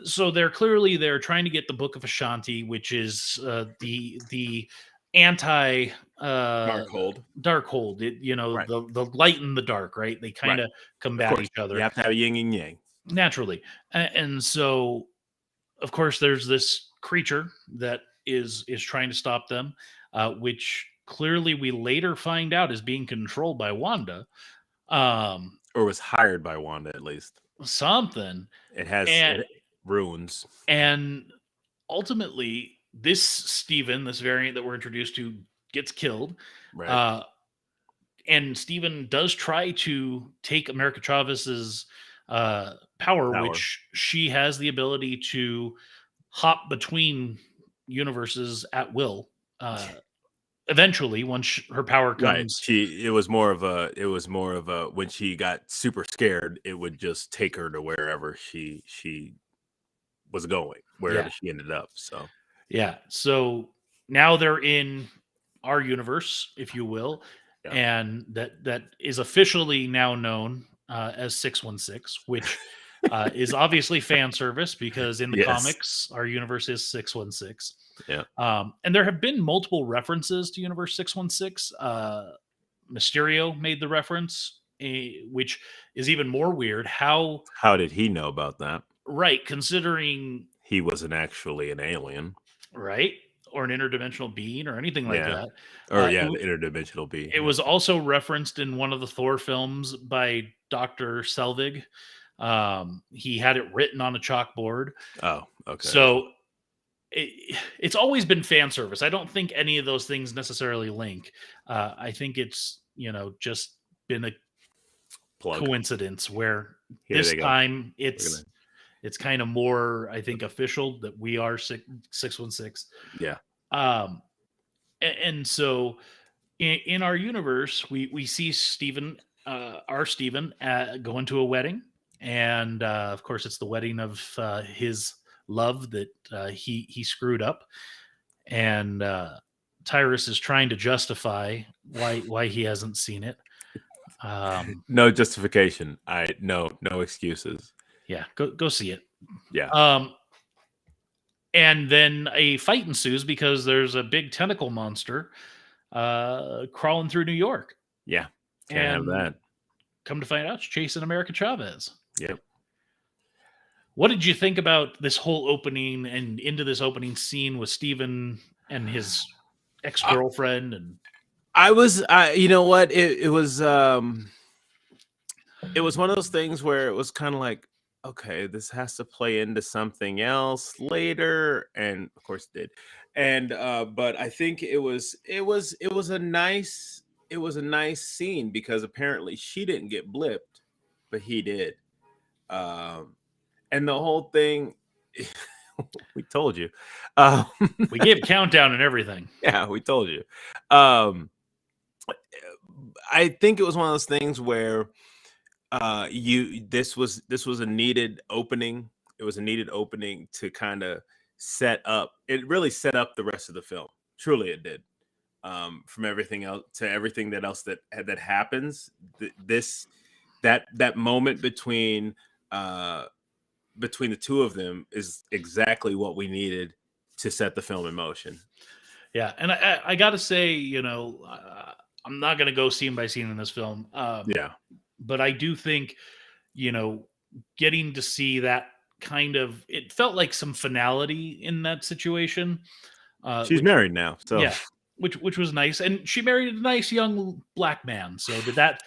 So they're trying to get the Book of Ashanti, which is the anti Darkhold. Darkhold. Right. The light and the dark, right? They kind Right. of Of combat course. each other You have to have yin and yang. naturally. And so of course there's this creature that is trying to stop them, which clearly we later find out is being controlled by Wanda. Or was hired by Wanda at least. Something. It has And runes. and ultimately this Steven, this variant that we're introduced to, gets killed. Right. And Steven does try to take America Chavez's power, which she has the ability to hop between universes at will. Eventually, once her power Right. comes, It was more of a when she got super scared, it would just take her to wherever she was going, wherever yeah, she ended up. So yeah. So now they're in our universe, if you will, yeah. and that is officially now known as 616, which is obviously fan service because in the Yes. comics, our universe is 616. Yeah. And there have been multiple references to Universe 616. Mysterio made the reference, which is even more weird. How did he know about that? Right, considering He wasn't actually an alien. Right, or an interdimensional being or anything like Yeah. that. Or It, the interdimensional being. it was also referenced in one of the Thor films by Dr. Selvig. He had it written on a chalkboard. Oh, okay. So it's always been fan service. I don't think any of those things necessarily link. I think it's just been a coincidence where this time it's kind of more, I think, official that we are 616. Yeah. And so in our universe, we see Steven, our Steven, going to a wedding, and of course, it's the wedding of his love that he screwed up, and Tyrus is trying to justify why he hasn't seen it. No justification. No excuses. Yeah, go see it. Yeah. And then a fight ensues because there's a big tentacle monster crawling through New York. Yeah. Can't have that. Come to find out, it's chasing America Chavez. Yep. What did you think about this whole opening and into this opening scene with Steven and his ex-girlfriend? And I was, you know what? It was one of those things where it was kind of like, okay, this has to play into something else later, and of course it did. And but I think it was a nice scene because apparently she didn't get blipped, but he did. And the whole thing, we told you. we gave a countdown and everything. Yeah, we told you. I think it was one of those things where this was a needed opening. It was a needed opening to kind of set up. It really set up the rest of the film. Truly, it did. From everything else to everything that happens. That moment between the two of them is exactly what we needed to set the film in motion. Yeah, and I gotta say, I'm not gonna go scene by scene in this film. Yeah. But I do think, getting to see that kind of, it felt like some finality in that situation. She's Which, married now, so yeah, which was nice, and she married a nice young black man. So did that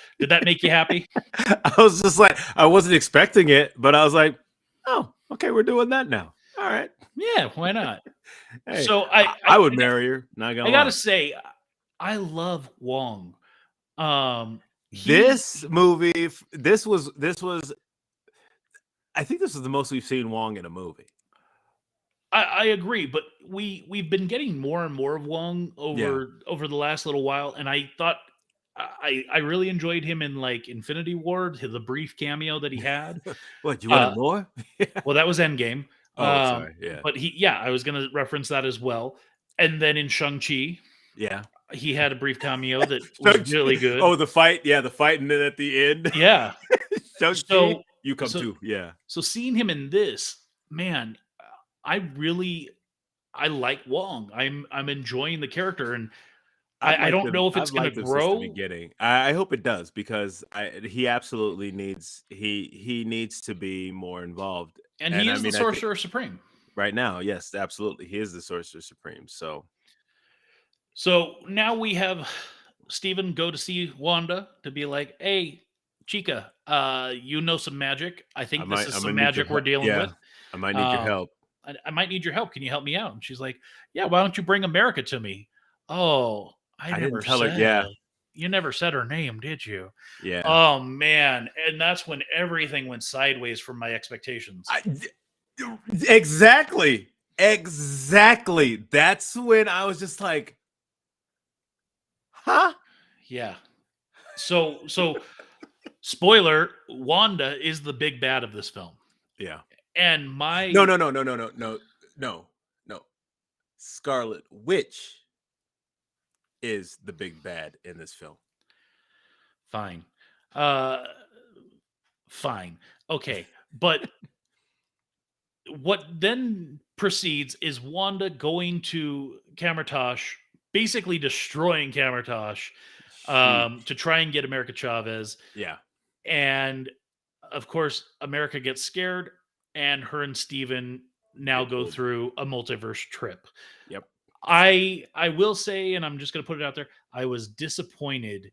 make you happy? I was just like, I wasn't expecting it, but I was like, oh, okay, we're doing that now. All right. Yeah, why not? Hey, So I would marry her. Not I gonna gotta lie. say, I love Wong. He This movie, this was. I think this is the most we've seen Wong in a movie. I agree, but we've been getting more and more of Wong Yeah. over the last little while, and I thought I really enjoyed him in like Infinity War, the brief cameo that he had. What, you wanted Uh, more? well, that was Endgame, Oh, sorry. Yeah. but yeah, I was gonna reference that as well. And then in Shang-Chi, Yeah. he had a brief cameo that was really good. Oh, the fight. Yeah, the fight and then at the end. Yeah, Shang-Chi, so you come so too. Yeah. so seeing him in this, man, I really I like Wong. I'm enjoying the character, and I don't know if it's I've gonna liked him since the grow, beginning. I hope it does because he absolutely needs he needs to be more involved. and And he I is the mean, I think Sorcerer Supreme. right now, yes, absolutely, he is the Sorcerer Supreme. So So now we have Steven go to see Wanda to be like, "Hey, Chica, you know some magic. I think this is I'm some gonna need your magic we're help. dealing Yeah, with. I might need your Um, help. I might need your help. Can you help me out?" And she's like, "Yeah, why don't you bring America to me?" Oh, I didn't tell her. Yeah, you never said her name, did you? yeah. Oh man, and that's when everything went sideways from my expectations. Exactly, exactly. That's when I was just like, huh? Yeah. So spoiler, Wanda is the big bad of this film. Yeah. And No, no, no, no, no, no, no, no, no. Scarlet Witch is the big bad in this film. fine. Uh fine. Okay. But what then proceeds is Wanda going to Kamartosh, basically destroying Kamartosh, Sheesh. to try and get America Chavez. Yeah. And of course, America gets scared, and her and Steven now Get go pulled. through a multiverse trip. Yep. I will say, and I'm just gonna put it out there, I was disappointed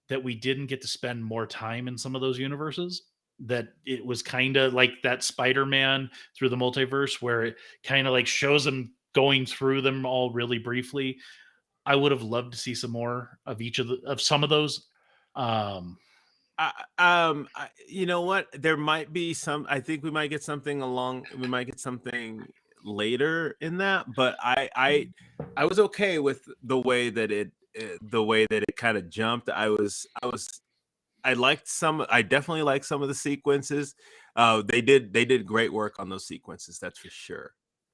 that we didn't get to spend more time in some of those universes. That it was kind of like that Spider-Man through the multiverse, where it kind of like shows them going through them all really briefly. I would have loved to see some more of each of some of those. Um, You know what? There might be some. I think we might get something along. We might get something later in that. But I was okay with the way that it kind of jumped. I liked some. I definitely liked some of the sequences. They did great work on those sequences. That's for sure.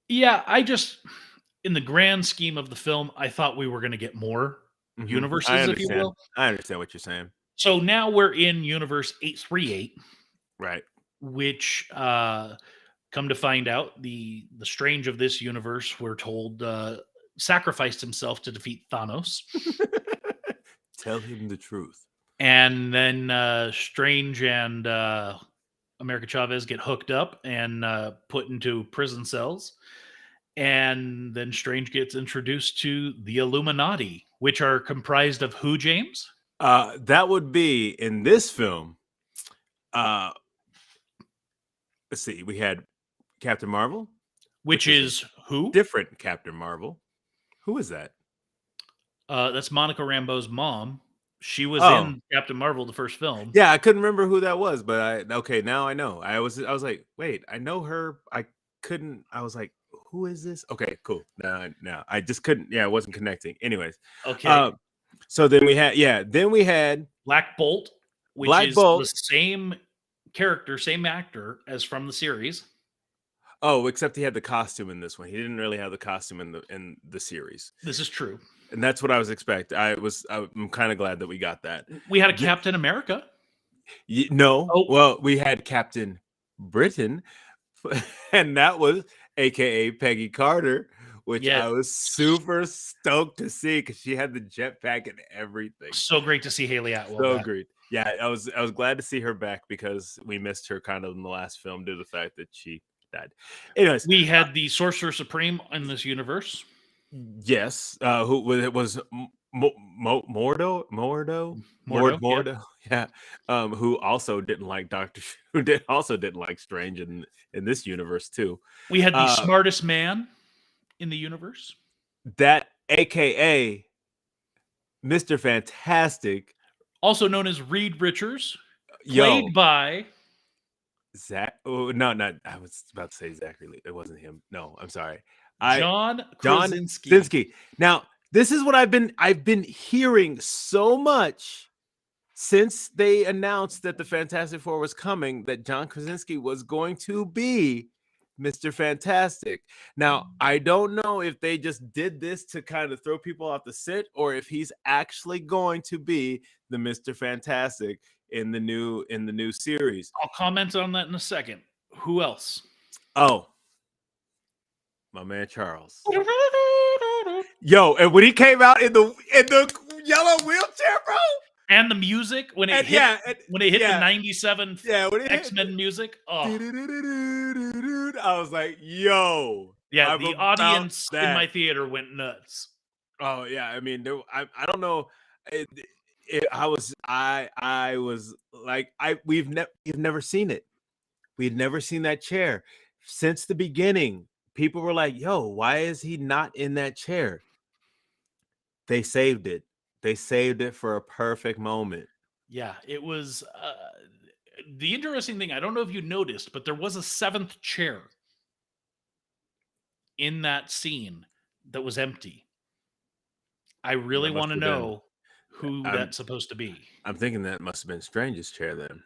yeah, I just, in the grand scheme of the film, I thought we were going to get more I universes, if you understand. will. I understand what you're saying. So now we're in universe 838, Right. which come to find out, the strange of this universe, we're told, sacrificed himself to defeat Thanos. Tell him the truth. And then Strange and America Chavez get hooked up and put into prison cells. And then Strange gets introduced to the Illuminati, which are comprised of who, James? That would be in this film. Uh, let's see. We had Captain Marvel, Which is who? different Captain Marvel. Who is that? That's Monica Rambeau's mom. She was Oh, in Captain Marvel, the first film. yeah. I couldn't remember who that was, but okay. Now I know. I was like, wait, I know her. I couldn't. I was like, who is this? Okay, cool. No, I just couldn't. Yeah, I wasn't connecting. Anyways, Okay. so then we had Black Bolt, which Black is Bolt. the same character, same actor as from the series. Oh, except he had the costume in this one. He didn't really have the costume in the series, This is true. and that's what I was expecting. I'm kind of glad that we got that. We had a Captain America. No, Oh, well, we had Captain Britain, and that was AKA Peggy Carter, which Yeah. I was super stoked to see because she had the jetpack and everything. So great to see Haley Atwell So back. great. Yeah, I was glad to see her back because we missed her kind of in the last film due to the fact that she died. Anyways, We had the Sorcerer Supreme in this universe. yes, who it was Mordo, Lord Mordo, Mordo, yeah, who also didn't like who didn't like Strange in this universe too. We had the Uh, smartest man in the universe, that AKA Mr. Fantastic, also known as Reed Richards, yo, played by Zach. Oh no, not I was about to say Zachary Lee. It wasn't him. No, I'm sorry. John John Krasinski. Krasinski. Now, this is what I've been hearing so much since they announced that the Fantastic Four was coming, that John Krasinski was going to be Mr. Fantastic. Now, I don't know if they just did this to kind of throw people off the set, or if he's actually going to be the Mr. Fantastic in the new series. I'll comment on that in a second. Who else? Oh, my man Charles. Yo, and when he came out in the yellow wheelchair, bro. And the music when it hit the 97 X-Men music. Oh. I was like, yo. Yeah, the audience in my theater went nuts. Oh yeah, I mean, I don't know. I was like, we've never seen it. We'd never seen that chair since the beginning. People were like, yo, why is he not in that chair? They saved it. They saved it for a perfect moment. Yeah, it was the interesting thing. I don't know if you noticed, but there was a seventh chair in that scene that was empty. I really want to know who that's supposed to be. I'm thinking that must have been Strange's chair then.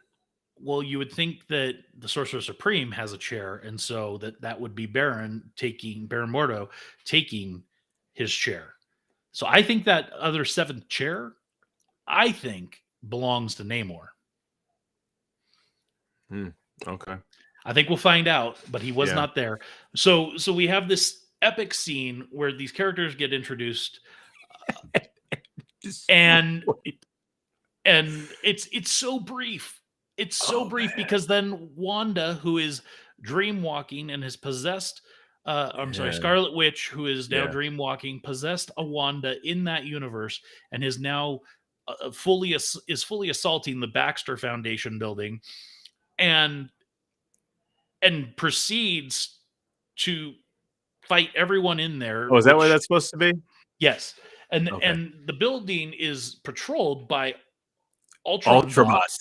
Well, you would think that the Sorcerer Supreme has a chair, and so that would be Baron Mordo taking his chair. So I think that other seventh chair, I think, belongs to Namor. Okay. I think we'll find out, but he was not there. So we have this epic scene where these characters get introduced, and it's so brief. It's so brief because then Wanda, who is dream walking and has possessed, Scarlet Witch, who is now dream walking, possessed a Wanda in that universe and is now fully assaulting the Baxter Foundation building, and proceeds to fight everyone in there. Oh, is that what that's supposed to be? Yes, and the building is patrolled by Ultrabots.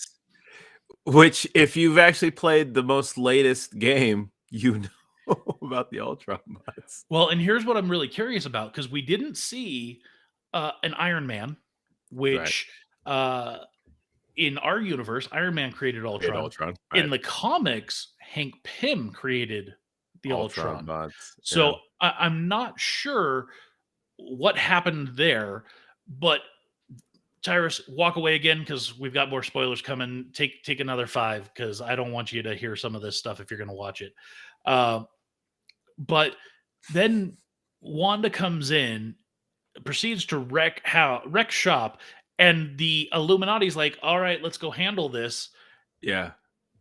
Which, if you've actually played the most latest game, you know about the Ultrabots. Well, and here's what I'm really curious about, because we didn't see an Iron Man, which in our universe, Iron Man created Ultron. Right. In the comics, Hank Pym created the Ultron. Bots. So I'm not sure what happened there, but Tyrus, walk away again because we've got more spoilers coming. Take another 5 because I don't want you to hear some of this stuff if you're going to watch it. But then Wanda comes in, proceeds to wreck shop, and the Illuminati's like, "All right, let's go handle this." Yeah,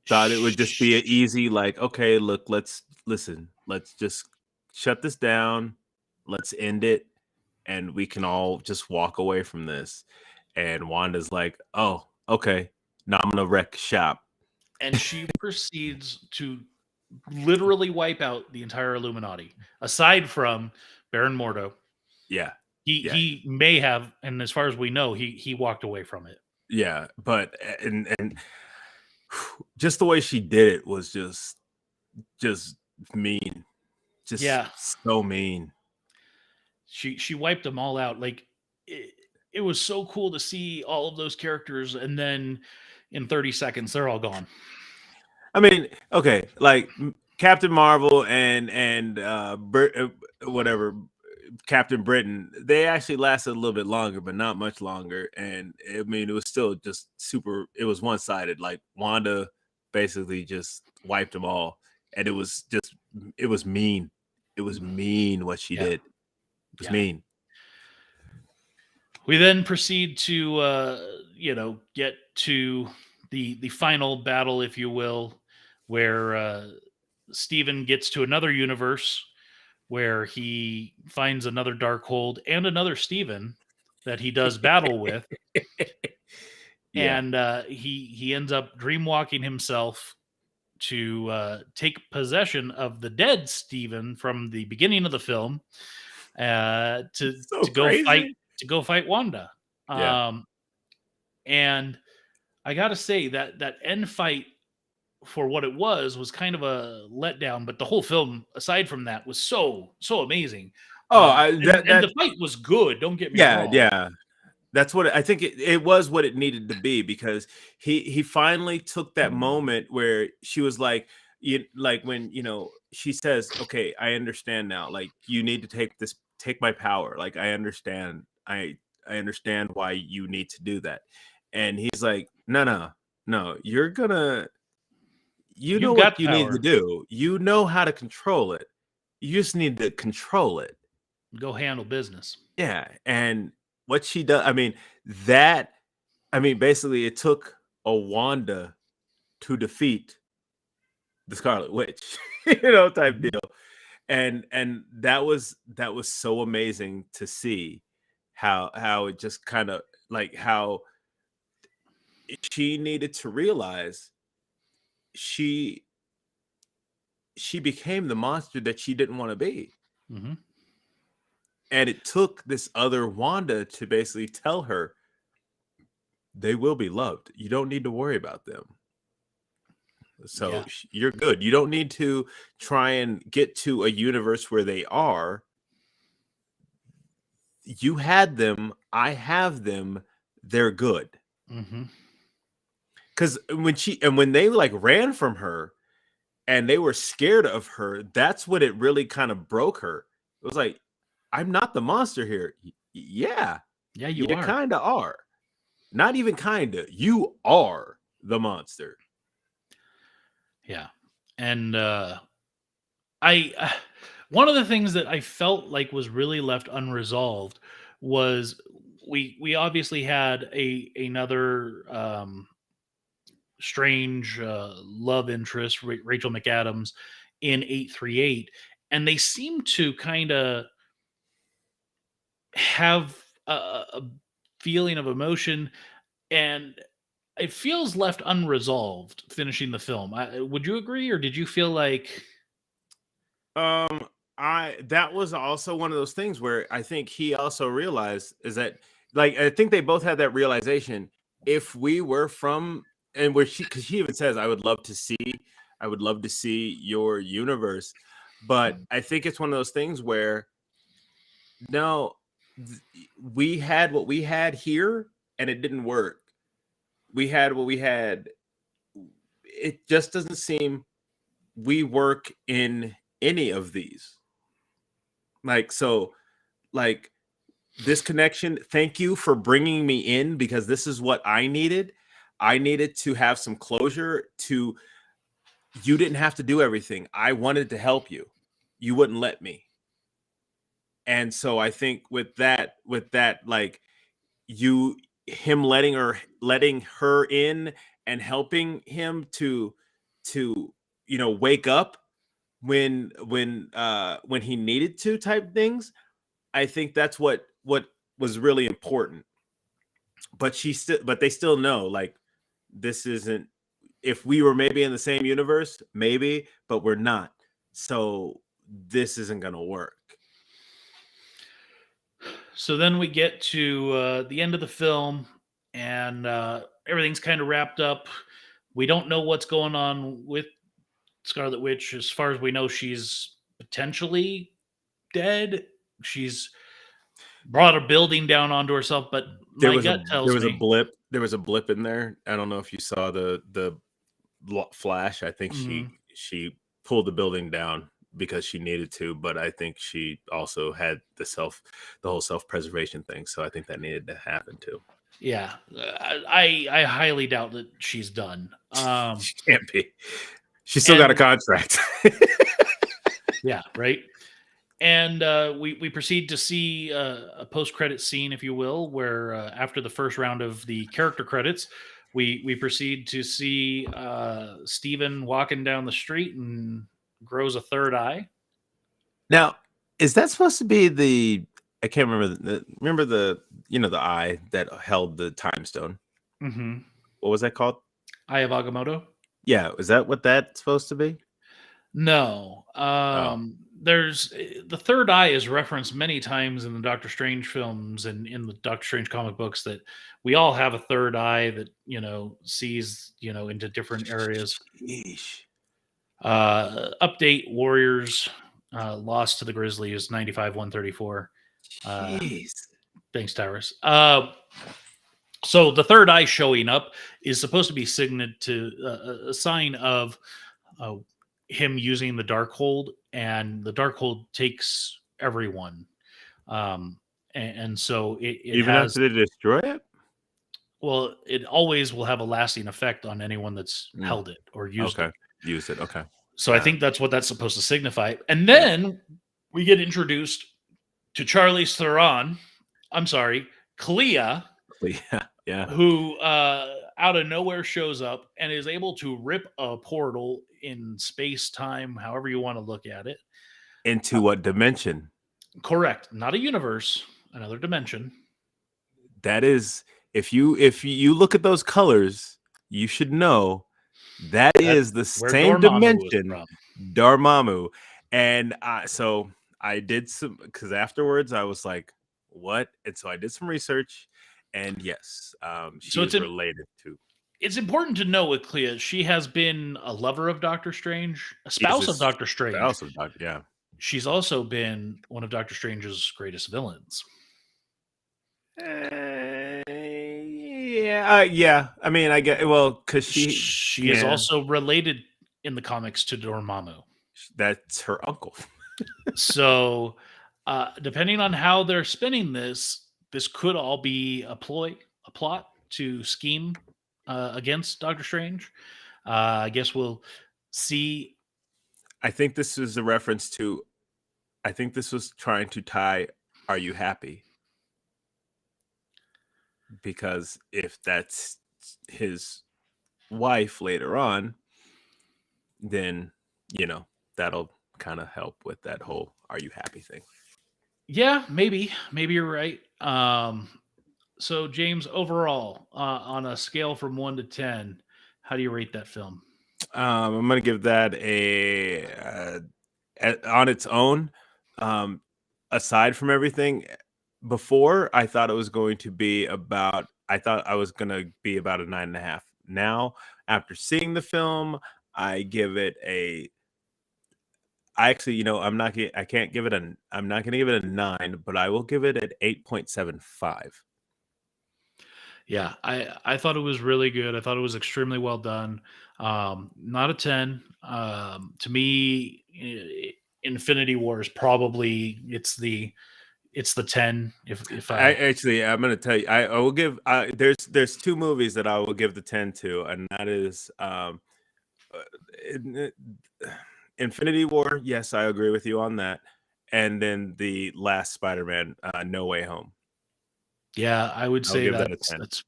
thought it would just be an easy, like, okay, look, let's just shut this down, let's end it, and we can all just walk away from this. And Wanda's like, oh, okay, now I'm gonna wreck shop. And she proceeds to literally wipe out the entire Illuminati, aside from Baron Mordo. Yeah. He may have, and as far as we know, he walked away from it. Yeah, but and just the way she did it was just mean. Just so mean. She wiped them all out. Like it was so cool to see all of those characters, and then in 30 seconds they're all gone. I mean, okay, like Captain Marvel and Captain Britain, they actually lasted a little bit longer, but not much longer. And I mean, it was still just super. It was one-sided. Like Wanda basically just wiped them all, and it was mean. It was mean what she did. It was mean. We then proceed to get to the final battle, if you will, where Steven gets to another universe where he finds another Darkhold and another Steven that he does battle with. Yeah. And he ends up dreamwalking himself to take possession of the dead Steven from the beginning of the film to So go fight crazy. Wanda. Yeah. And I gotta say that end fight, for what it was kind of a letdown, but the whole film, aside from that, was so amazing. Oh, And the fight was good. Don't get me wrong. Yeah. That's what I think it was what it needed to be, because he finally took that moment where she was like, when she says, okay, I understand now, like, you need to take my power, like, I understand, I understand why you need to do that. And he's like, no, you're gonna, know got what you need to power. do, you know how to control it, you just need to control it, go handle business. Yeah. And what she does, basically it took a Wanda to defeat the Scarlet Witch, type deal. And that was so amazing to see how it just kind of, like, how she needed to realize she became the monster that she didn't want to be. Mm-hmm. And it took this other Wanda to basically tell her, they will be loved. You don't need to worry about them. So you're good. You don't need to try and get to a universe where they are. You had them. I have them. They're good. Because when they like ran from her and they were scared of her, that's what it really kind of broke her. It was like, I'm not the monster here. Yeah, you kind of are. Not even kind of. You are the monster. Yeah. And one of the things that I felt like was really left unresolved was we obviously had another strange love interest, Rachel McAdams, in 838, and they seem to kind of have a feeling of emotion, and it feels left unresolved finishing the film. Would you agree, or did you feel like that was also one of those things where I think he also realized is that, like, I think they both had that realization. If we were from, and where because she even says, I would love to see your universe. But I think it's one of those things where, no, we had what we had here and it didn't work. We had what we had. It just doesn't seem we work in any of these. Like, so, like, this connection, thank you for bringing me in, because this is what I needed. I needed to have some closure to, you didn't have to do everything. I wanted to help you. You wouldn't let me. And so I think with that, like, him letting her in and helping him to wake up when he needed to, type things. I think that's what was really important. But they still know, like, this isn't, if we were maybe in the same universe, maybe, but we're not. So this isn't going to work. So then we get to the end of the film, and everything's kind of wrapped up. We don't know what's going on with Scarlet Witch. As far as we know, she's potentially dead. She's brought a building down onto herself, but my gut tells me there was a blip in there. I don't know if you saw the flash. I think she pulled the building down because she needed to, but I think she also had the whole self-preservation thing. So I think that needed to happen too. Yeah, I highly doubt that she's done. She can't be. She still got a contract. Yeah, right. And we proceed to see a post-credit scene, if you will, where after the first round of the character credits, we proceed to see Steven walking down the street and grows a third eye. Now, is that supposed to be the? I can't remember. Remember the the eye that held the time stone. Mm-hmm. What was that called? Eye of Agamotto. Yeah, is that what that's supposed to be? No. Oh, There's the third eye is referenced many times in the Doctor Strange films and in the Doctor Strange comic books, that we all have a third eye that, sees, into different areas. sheesh. Update: Warriors lost to the Grizzlies 95-134. Jeez. Thanks, Tyrus. So the third eye showing up is supposed to be a sign of uh, him using the Darkhold, and the Darkhold takes everyone. And so it Even has, after they destroy it? well, it always will have a lasting effect on anyone that's Mm, held it or used okay. it. Use it. Okay. So I think that's what that's supposed to signify. And then we get introduced to Charlize Theron. I'm sorry, Clea, Yeah. Yeah. who out of nowhere shows up and is able to rip a portal in space time, however you want to look at it. Into what dimension? Correct. Not a universe, another dimension. That is, if you look at those colors, you should know that That's is the where same Dormammu is dimension, from. Dormammu. And so I did some, because afterwards I was like, what? And so I did some research, and yes, she So is related to. it's important to know with Clea, she has been a lover of Doctor Strange, a She's spouse of this Doctor Strange. spouse of Doctor. Yeah. She's also been one of Doctor Strange's greatest villains. Yeah, yeah. I mean, I get because She is also related in the comics to Dormammu. that's her uncle. So, depending on how they're spinning this could all be a ploy, a plot to scheme against Doctor Strange. I guess we'll see. I think this is a reference to. I think this was trying to tie. Are you happy? Because if that's his wife later on, then that'll kind of help with that whole "Are you happy" thing. Yeah, maybe you're right. So James, overall, on a scale from 1 to 10, how do you rate that film? I'm gonna give that on its own. Aside from everything, before I thought it was going to be about. I thought I was gonna be about a 9.5. Now, after seeing the film, I give it a. I actually, I can't give it a. I'm not gonna give it a 9, but I will give it an 8.75. Yeah, I thought it was really good. I thought it was extremely well done. Not a 10. To me, Infinity War is probably it's the 10. If I I actually, I'm gonna tell you, I will give. There's two movies that I will give the 10 to, and that is uh, in- Infinity War. Yes, I agree with you on that. And then the last Spider-Man, No Way Home. Yeah, I would I'll say give that a 10. that's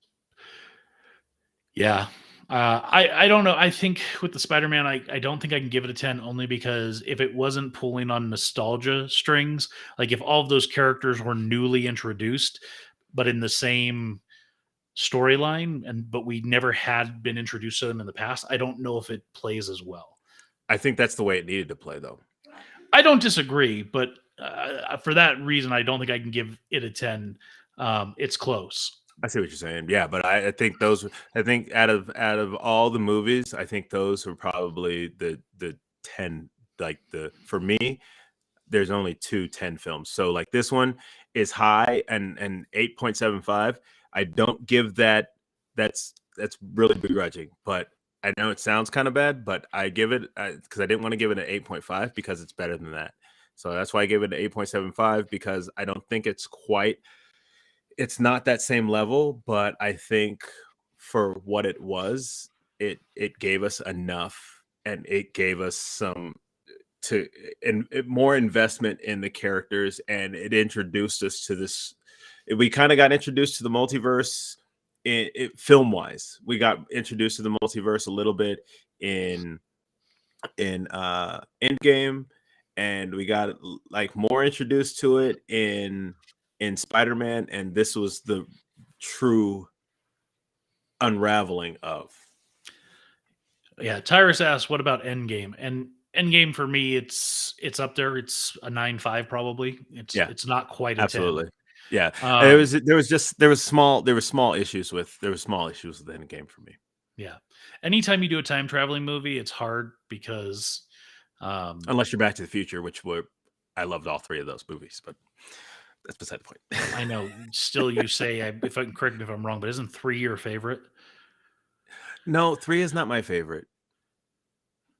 yeah. I don't know. I think with the Spider-Man, I don't think I can give it a 10, only because if it wasn't pulling on nostalgia strings, like if all of those characters were newly introduced, but in the same storyline, but we never had been introduced to them in the past, I don't know if it plays as well. I think that's the way it needed to play, though. I don't disagree, but for that reason, I don't think I can give it a 10. It's close. I see what you're saying. Yeah, but I think those. I think out of all the movies, I think those are probably the 10. Like for me, there's only 10 films. So like this one is high and 8.75. I don't give that. That's really begrudging, but I know it sounds kind of bad, but I give it because I didn't want to give it an 8.5 because it's better than that. So that's why I give it an 8.75, because I don't think it's not that same level, but I think for what it was, it gave us enough, and it gave us some to more investment in the characters, and it introduced us to this. We kind of got introduced to the multiverse film wise. We got introduced to the multiverse a little bit in Endgame, and we got like more introduced to it in Spider-Man, and this was the true unraveling of. Yeah, Tyrus asked, "What about Endgame?" And Endgame for me, it's up there. It's a 9.5 probably. It's not quite a Absolutely. 10. Yeah, and there were small issues with Endgame for me. Yeah, anytime you do a time traveling movie, it's hard because unless you're Back to the Future, I loved all three of those movies, but that's beside the point. I know. Still, you say, if I can correct me if I'm wrong, but isn't 3 your favorite? No, 3 is not my favorite.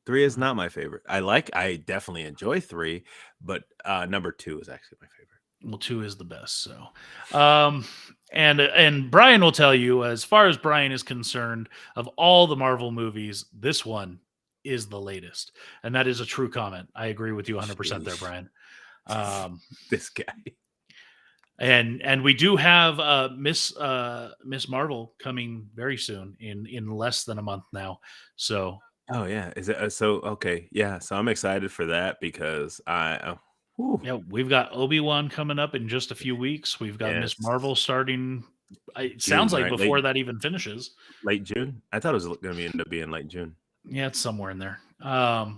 3 is not my favorite. I definitely enjoy 3, but number 2 is actually my favorite. Well, 2 is the best. So, and Brian will tell you, as far as Brian is concerned, of all the Marvel movies, this one is the latest, and that is a true comment. I agree with you 100% there, Brian. This guy. And we do have Miss Marvel coming very soon in less than a month now. So oh yeah, is it so okay? Yeah, so I'm excited for that because yeah, we've got Obi-Wan coming up in just a few weeks. We've got Miss Marvel starting. It sounds like right? before that even finishes. Late June. I thought it was going to end up being late June. Yeah, it's somewhere in there. I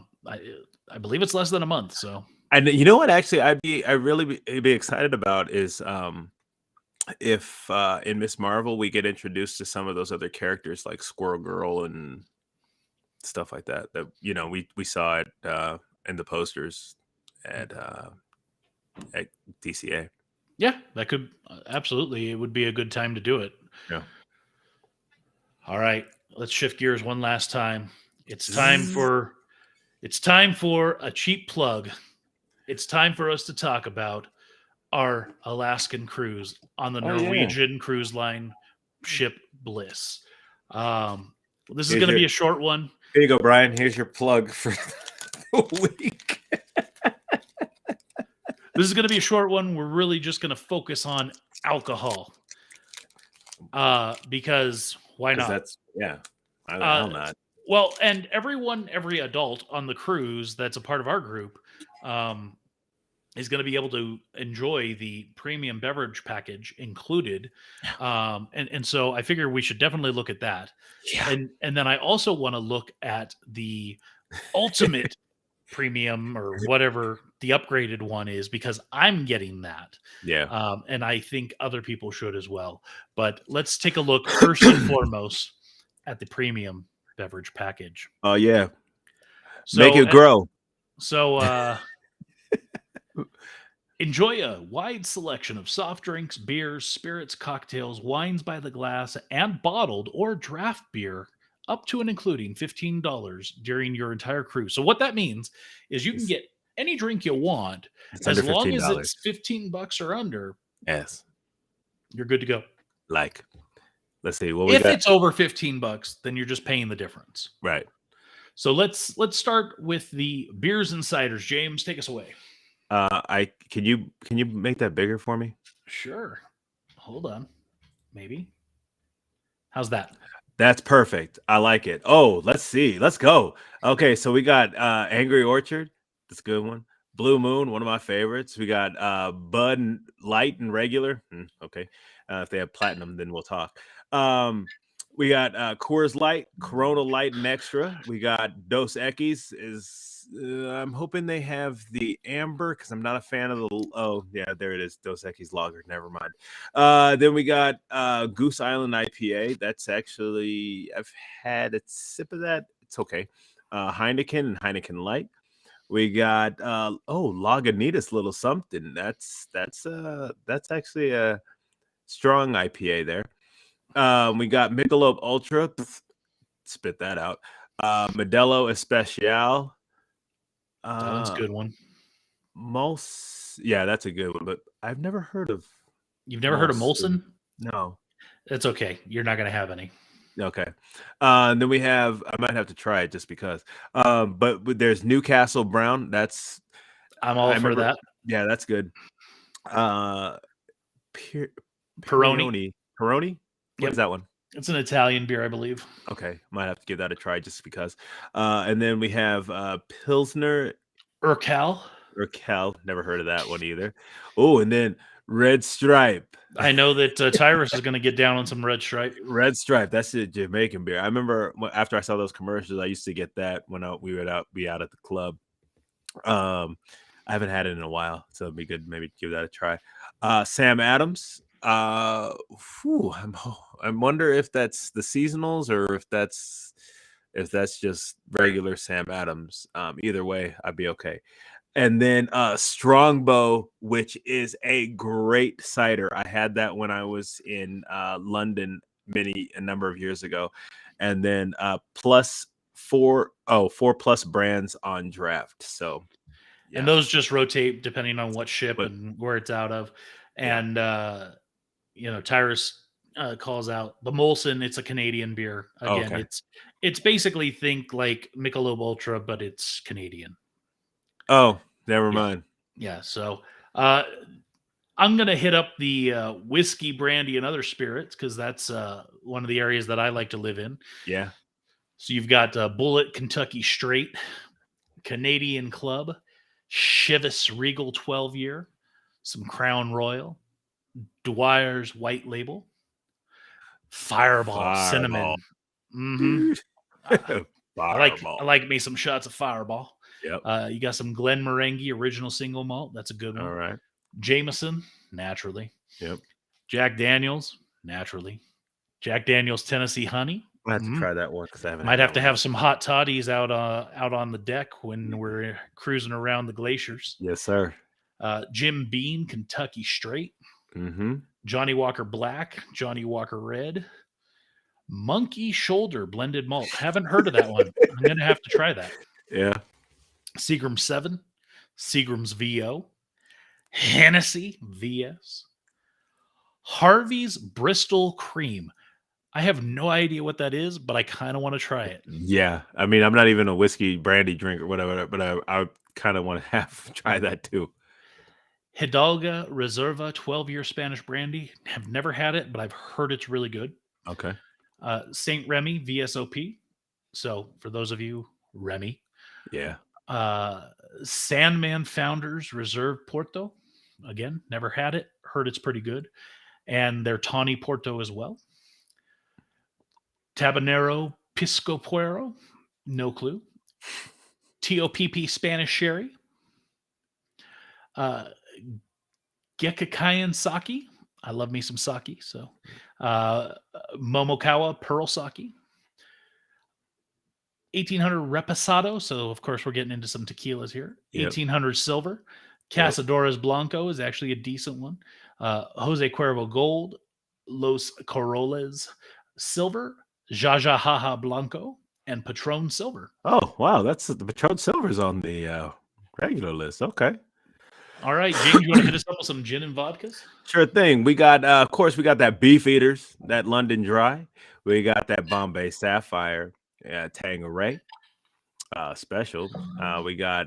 believe it's less than a month. So, and you know what? Actually, I'd really be excited about is if in Miss Marvel we get introduced to some of those other characters like Squirrel Girl and stuff like that. That we saw it in the posters at DCA. Yeah, that could absolutely. It would be a good time to do it. Yeah. All right, let's shift gears one last time. It's time for a cheap plug. It's time for us to talk about our Alaskan cruise on the Norwegian cruise line ship Bliss. This is going to be a short one. Here you go, Brian. Here's your plug for the week. This is going to be a short one. We're really just going to focus on alcohol. Because why not? Why not? Well, and every adult on the cruise that's a part of our group is going to be able to enjoy the premium beverage package included. And so I figure we should definitely look at that. Yeah. And then I also want to look at the ultimate premium or whatever the upgraded one is, because I'm getting that. Yeah. And I think other people should as well. But let's take a look first and foremost at the premium beverage package. Oh yeah. So, make it grow. So enjoy a wide selection of soft drinks, beers, spirits, cocktails, wines by the glass, and bottled or draft beer up to and including $15 during your entire cruise. So what that means is you can get any drink you want as long as it's $15 or under. Yes. You're good to go. Like, let's see. If it's over $15, then you're just paying the difference. Right. So let's start with the beers and ciders. James, take us away. Can you make that bigger for me? Sure. Hold on. Maybe. How's that? That's perfect. I like it. Oh, let's see. Let's go. Okay, so we got Angry Orchard. That's a good one. Blue Moon, one of my favorites. We got Bud Light and regular. Okay. If they have platinum, then we'll talk. We got Coors Light, Corona Light and Extra. We got Dos Equis. I'm hoping they have the amber because I'm not a fan of the. Oh yeah, there it is. Dos Equis Lager. Never mind. Then we got Goose Island IPA. That's actually I've had a sip of that. It's okay. Heineken and Heineken Light. We got Lagunitas Little Something. That's actually a strong IPA there. We got Michelob Ultra. Spit that out. Modelo Especial. That one's a good one. Yeah, that's a good one. But I've never heard of. You've never heard of Molson? No. It's okay. You're not going to have any. Okay. And then we have, I might have to try it just because. But there's Newcastle Brown. I'm I all for remember. that. Yeah, that's good. Uh, Pir- Peroni. Peroni. What Yep. is that one? It's an Italian beer, I believe. Okay, might have to give that a try just because. And then we have Pilsner Urcal. Urquell. Never heard of that one either. Oh, and then Red Stripe. I know that Tyrus is going to get down on some Red Stripe. Red Stripe. That's a Jamaican beer. I remember after I saw those commercials, I used to get that when we would be out at the club. I haven't had it in a while, so it'd be good maybe give that a try. Sam Adams. I wonder if that's the seasonals or if that's just regular Sam Adams. Either way, I'd be okay. And then Strongbow, which is a great cider. I had that when I was in London a number of years ago. And then four plus brands on draft. So yeah. And those just rotate depending on what ship But and where it's out of. Yeah. And Tyrus calls out the Molson. It's a Canadian beer. Again, okay. it's basically think like Michelob Ultra, but it's Canadian. Oh, never mind. Yeah. So I'm gonna hit up the whiskey, brandy, and other spirits because that's one of the areas that I like to live in. Yeah. So you've got Bullet Kentucky Straight, Canadian Club, Chivas Regal 12 year, some Crown Royal, Dwyer's White Label, Fireball. Cinnamon. Mm-hmm. I like me some shots of Fireball. Yep. You got some Glenmorangie Original Single Malt. That's a good one. All right. Jameson, naturally. Yep. Jack Daniels, naturally. Jack Daniels Tennessee Honey. I have to try that one because I haven't. Might have to have some hot toddies out on the deck when we're cruising around the glaciers. Yes, sir. Jim Beam Kentucky Straight. Mm-hmm. Johnny Walker Black, Johnny Walker Red, Monkey Shoulder Blended Malt. Haven't heard of that one. I'm going to have to try that. Yeah. Seagram's 7, Seagram's VO, Hennessy VS, Harvey's Bristol Cream. I have no idea what that is, but I kind of want to try it. Yeah. I mean, I'm not even a whiskey brandy drinker or whatever, but I kind of want to try that too. Hidalgo Reserva 12-year Spanish brandy. Have never had it, but I've heard it's really good. Okay. St. Remy VSOP. So for those of you, Remy. Yeah. Sandman Founders Reserve Porto. Again, never had it. Heard it's pretty good. And their Tawny Porto as well. Tabanero Pisco Puero. No clue. TOPP Spanish Sherry. Gekakayan Sake. I love me some sake. So Momokawa Pearl Sake. 1800 Reposado. So, of course, we're getting into some tequilas here. Yep. 1800 Silver. Cazadores Blanco is actually a decent one. Jose Cuervo Gold. Los Corollas Silver. Jajajaja Blanco. And Patron Silver. Oh, wow. That's the Patron Silver's on the regular list. Okay. All right, James, you want to hit us up with some gin and vodkas? Sure thing. We got, of course, we got that Beefeaters, that London Dry. We got that Bombay Sapphire, Tanqueray special. We got,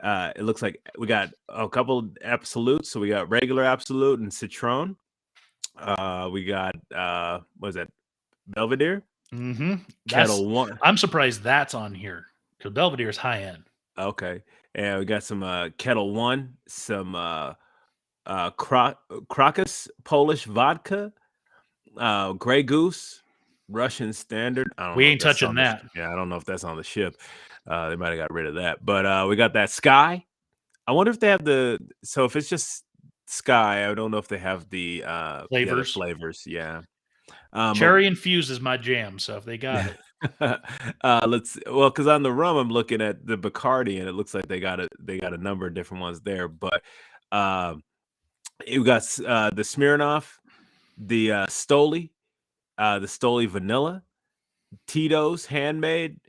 it looks like we got a couple Absolutes. So we got regular Absolute and Citron. We got, what is that? Belvedere? Mm-hmm. Kettle One. I'm surprised that's on here because Belvedere is high end. Okay. And we got some Kettle One, some Crocus Polish vodka, Grey Goose, Russian Standard. We ain't touching that. Yeah, I don't know if that's on the ship. They might have got rid of that. But we got that Sky. I wonder if they have so if it's just Sky, I don't know if they have the flavors. Yeah. Cherry infused is my jam. So if they got it. Because on the rum I'm looking at the Bacardi and it looks like they got a number of different ones there, but you got the Smirnoff, the Stoli Vanilla, Tito's Handmade,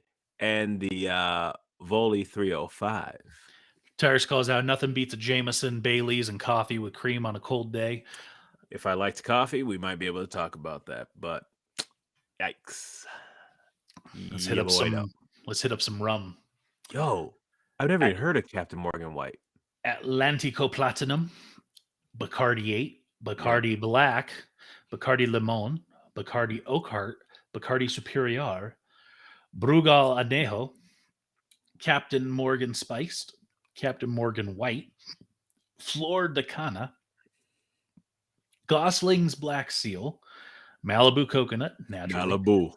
and the Voli 305. Tyrus calls out nothing beats a Jameson, Bailey's, and coffee with cream on a cold day. If I liked coffee, we might be able to talk about that, but Yikes. Let's hit Yeah, up boy, though. some rum. Yo, I've never At even heard of Captain Morgan White. Atlantico Platinum, Bacardi 8, Yep. Bacardi Black, Bacardi Limon, Bacardi Oakhart, Bacardi Superior, Brugal Anejo, Captain Morgan Spiced, Captain Morgan White, Flor de Cana, Gosling's Black Seal, Malibu Coconut, naturally. Malibu.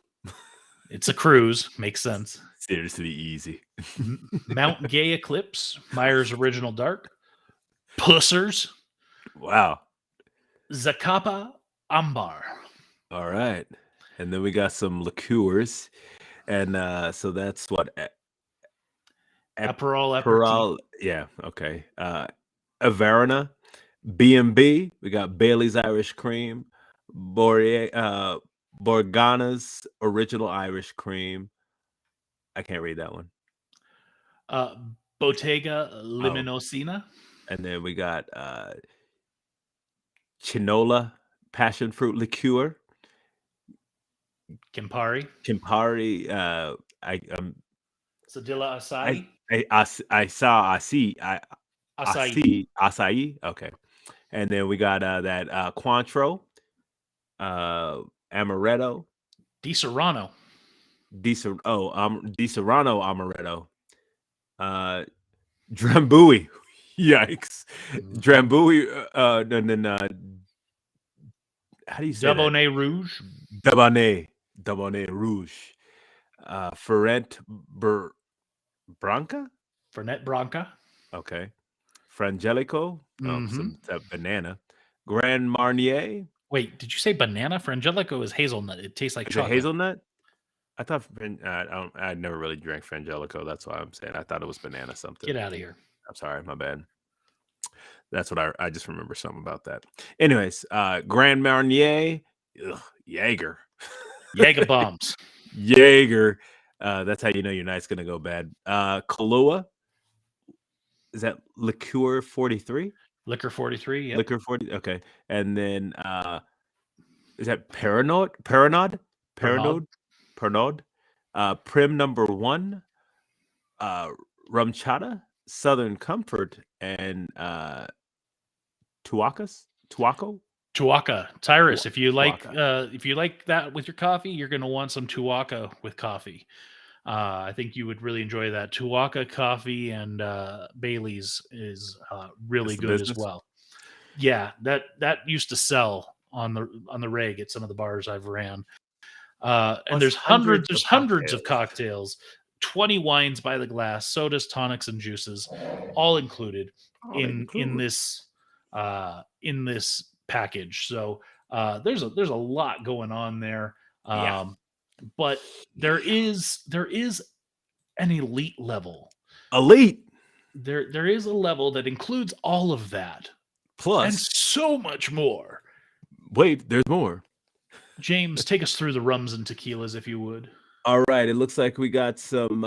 It's a cruise, makes sense. Seriously easy. Mount Gay Eclipse, Myers Original Dark, Pussers, Wow. Zacapa Ambar. All right. And then we got some liqueurs. And so that's what Aperol Aperitif, Peral. Yeah, okay. Averna, B&B. We got Bailey's Irish Cream, Borgana's Original Irish Cream. I can't read that one. Bottega Liminosina, And then we got Chinola Passion Fruit Liqueur, Campari, Sedilla Acai, I Acai, acai. Okay, and then we got that Cointreau, Amaretto, Di Serrano, Di Serrano Amaretto, Drambuie. Yikes, Drambuie. And then how do you say that? Dubonnet Rouge, Dubonnet Rouge, Fernet Branca. Fernet Branca, Okay. Frangelico, some banana. Grand Marnier. Wait, did you say banana? Frangelico is hazelnut. It tastes like Is it chocolate. hazelnut? I thought I never really drank Frangelico. That's why I'm saying I thought it was banana something. Get out of here. I'm sorry, my bad. That's what I just remember something about that. Anyways, Grand Marnier, Jaeger. Jaeger bombs. Jaeger. That's how you know your night's gonna go bad. Kahlua. Is that Liqueur 43? Liquor 43. Yep. Liquor 40. Okay. And then is that Paranoid? Pernod. Prim number 1. Rumchata, Southern Comfort, and Tuaco. Tyrus, if you like that with your coffee, you're going to want some Tuaca with coffee. I think you would really enjoy that. Tuaca coffee and Bailey's is really good as well. Yeah, that used to sell on the reg at some of the bars I've ran. And there's hundreds of cocktails, 20 wines by the glass, sodas, tonics, and juices, all included in this package. So there's a lot going on there. But there is an elite level. There is a level that includes all of that. Plus and so much more. Wait, there's more. James, take us through the rums and tequilas, if you would. All right. It looks like we got some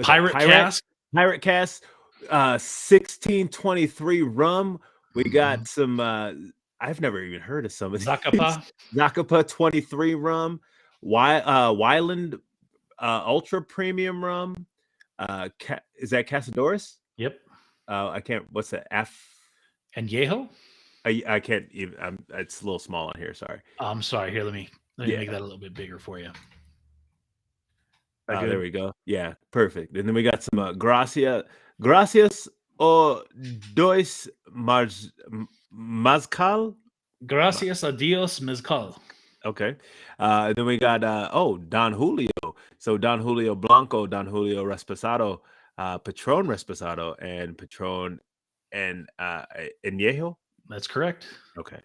Pirate Cask. Pirate Cask, 1623 rum. We got some. I've never even heard of some of these. Zacapa 23 rum. Wyland Ultra Premium rum. Is that Casadores? Yep. I can't. What's that? Añejo? I can't even. It's a little small on here. Sorry. I'm sorry. Here, let me make that a little bit bigger for you. There we go. Yeah, perfect. And then we got some Gracias o dos Mazcal. Gracias a Dios Mezcal. Okay. Then we got Don Julio. So Don Julio Blanco, Don Julio Reposado, Patron Reposado, and Patron and Añejo. That's correct. Okay.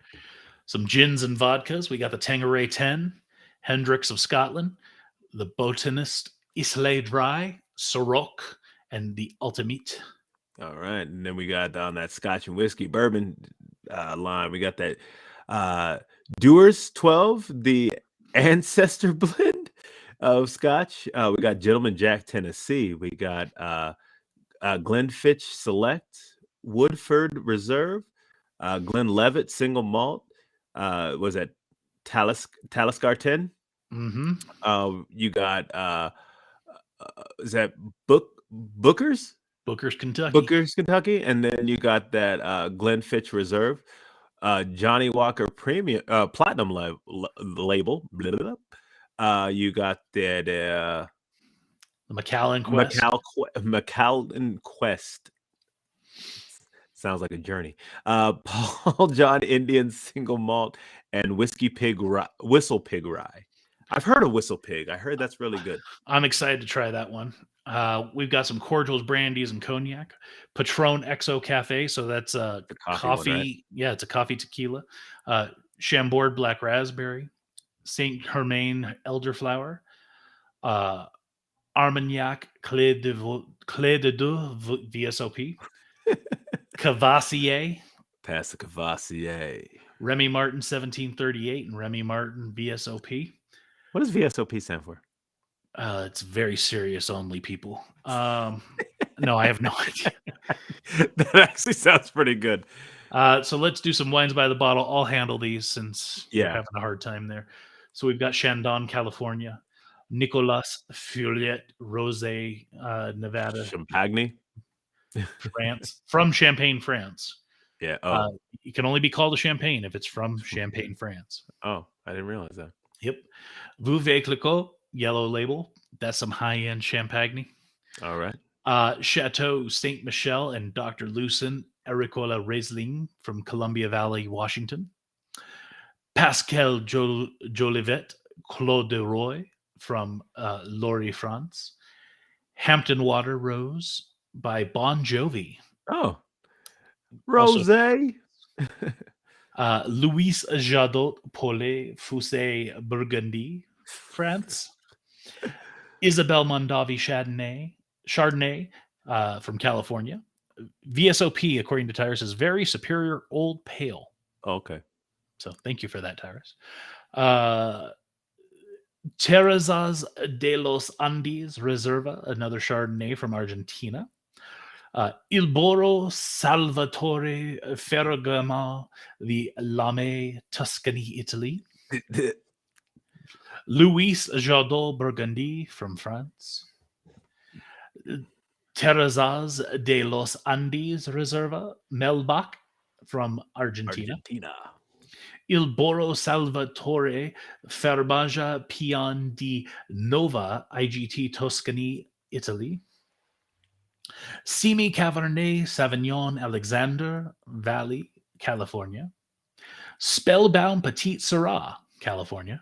Some gins and vodkas. We got the Tanqueray 10, Hendricks of Scotland, the Botanist Islay Dry, Ciroc, and the Ultimate. All right. And then we got on that Scotch and whiskey bourbon line. We got that Dewar's 12, the Ancestor blend of Scotch. We got Gentleman Jack Tennessee. We got Glenfitch Select, Woodford Reserve, Glenlivet Single Malt, Was that Talisker 10? Mm-hmm. You got is that Booker's Kentucky. Kentucky, and then you got that Glenn Fitch Reserve, Johnny Walker Premium Platinum label. Blah, blah, blah. You got that The Macallan Quest. Macallan Quest. Sounds like a journey. Paul John Indian single malt and Whistle Pig rye. I've heard of Whistle Pig. I heard that's really good. I'm excited to try that one. We've got some cordials, brandies, and cognac. Patron XO Cafe, so that's The coffee coffee. one, right? Yeah, it's a coffee tequila. Chambord Black Raspberry, Saint Germain Elderflower, Armagnac Clé de Deux VSOP, Cavassier, Pass the Cavassier. Remy Martin 1738, and Remy Martin VSOP. What does VSOP stand for? It's very serious only, people. No, I have no idea. That actually sounds pretty good. So let's do some wines by the bottle. I'll handle these since you're having a hard time there. So we've got Chandon, California, Nicolas Feuillet Rosé, Nevada, Champagne, France, from Champagne, France. Yeah. It can only be called a champagne if it's from Champagne, France. Oh, I didn't realize that. Yep. Veuve Clicquot, yellow label. That's some high-end champagne. All right. Chateau Saint Michel and Dr. Lucen Ericola Riesling from Columbia Valley, Washington. Pascal Jolivet Claude de Roy from Lorry, France. Hampton Water Rose by Bon Jovi. Oh, Rosé. Louis Jadot Paulet Fusset Burgundy, France. Isabelle Mondavi Chardonnay from California. VSOP, according to Tyrus, is very superior old pale. Oh, okay. So thank you for that, Tyrus. Terrazas de los Andes Reserva, another Chardonnay from Argentina. Il Boro Salvatore Ferragamo, the Lame, Tuscany, Italy. Louis Jadot Burgundy from France. Terrazas de los Andes Reserva, Melbach from Argentina. Il Boro Salvatore Ferbaja Pian di Nova, IGT, Tuscany, Italy. Simi Cabernet Sauvignon Alexander Valley, California. Spellbound Petite Syrah, California.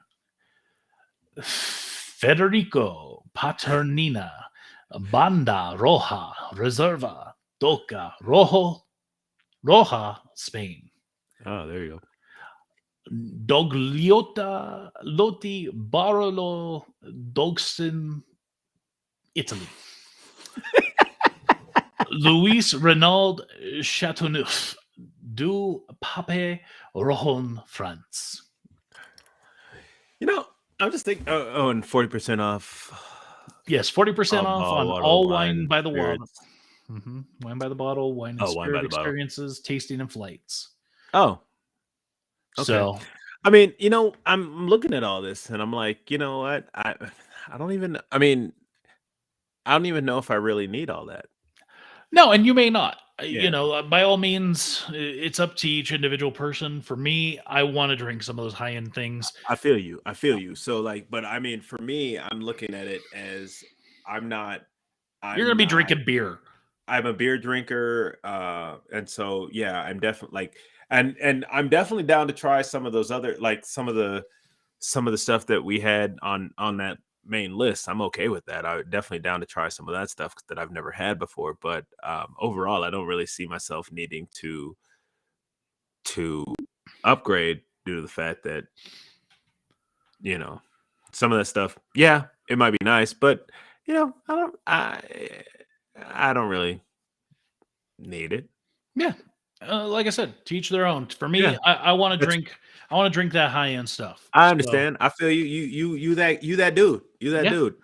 Federico Paternina Banda Roja Reserva Doca Roja, Spain. Oh, there you go. Dogliota Loti Barolo Dogson, Italy. Louis Renaud Chateauneuf du Pape Rojon, France. You know, I'm just thinking. Oh, and 40% off. Yes, 40% off on all wine by the bottle. Wine by the bottle, wine and spirit experiences, tasting and flights. Oh, okay. So, I mean, you know, I'm looking at all this and I'm like, you know what? I don't even know if I really need all that. No, and you may not. You know, by all means, it's up to each individual person. For me, I want to drink some of those high-end things. I feel you. So, like, but I mean, for me, I'm looking at it as you're going to be drinking beer. I'm a beer drinker. And so, yeah, I'm definitely like, and I'm definitely down to try some of those other, like some of the stuff that we had on that main list. I'm okay with that. I'm definitely down to try some of that stuff that I've never had before. But overall, I don't really see myself needing to upgrade due to the fact that, you know, some of that stuff, yeah, it might be nice, but you know, I don't really need it. Yeah. Like I said, to each their own. For me, I want to drink. I want to drink that high end stuff. I understand. I feel you. You that dude. You that dude.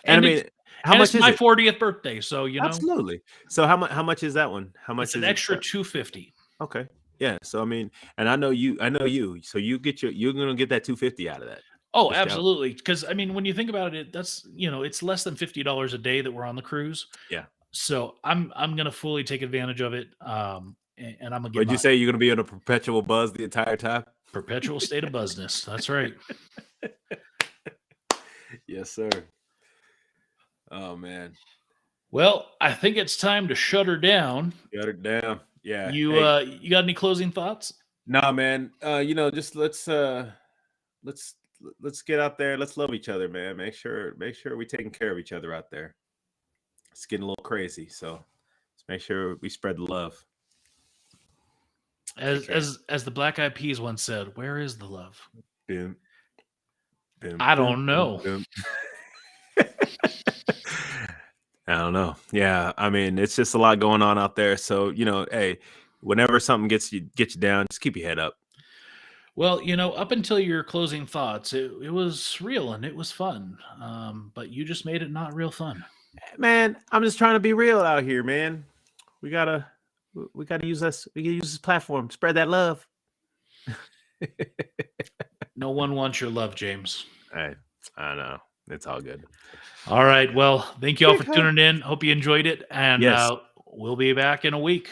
And I mean, how much is my 40th birthday? So you know, absolutely. So how much is that one? How much it's is an extra $250? Okay. Yeah. So I mean, and I know you. So you're gonna get that 250 out of that. Oh, No doubt. absolutely. Because I mean, when you think about it, that's it's less than $50 a day that we're on the cruise. Yeah. So I'm gonna fully take advantage of it. And I'm gonna get Would you my say you're gonna be in a perpetual buzz the entire time? perpetual state of buzzness. That's right. Yes, sir. Oh man, Well, I think it's time to shut her down. got it down. Yeah. You Hey, you got any closing thoughts? nah, man. Just let's let's get out there. Let's love each other, man. Make sure we taking care of each other out there. It's getting a little crazy, so let's make sure we spread the love. As Take care. as the Black Eyed Peas once said, "Where is the love?" Boom, boom, I boom, don't boom, know. boom. I don't know. Yeah, I mean, it's just a lot going on out there. So hey, whenever something gets you down, just keep your head up. Well, up until your closing thoughts, it was real and it was fun. But you just made it not real fun. Man, I'm just trying to be real out here, man. We gotta use us. We can use this platform, spread that love. No one wants your love, James. I know. It's all good. All right. Well, thank you all for tuning in. Hope you enjoyed it. And Yes. we'll be back in a week.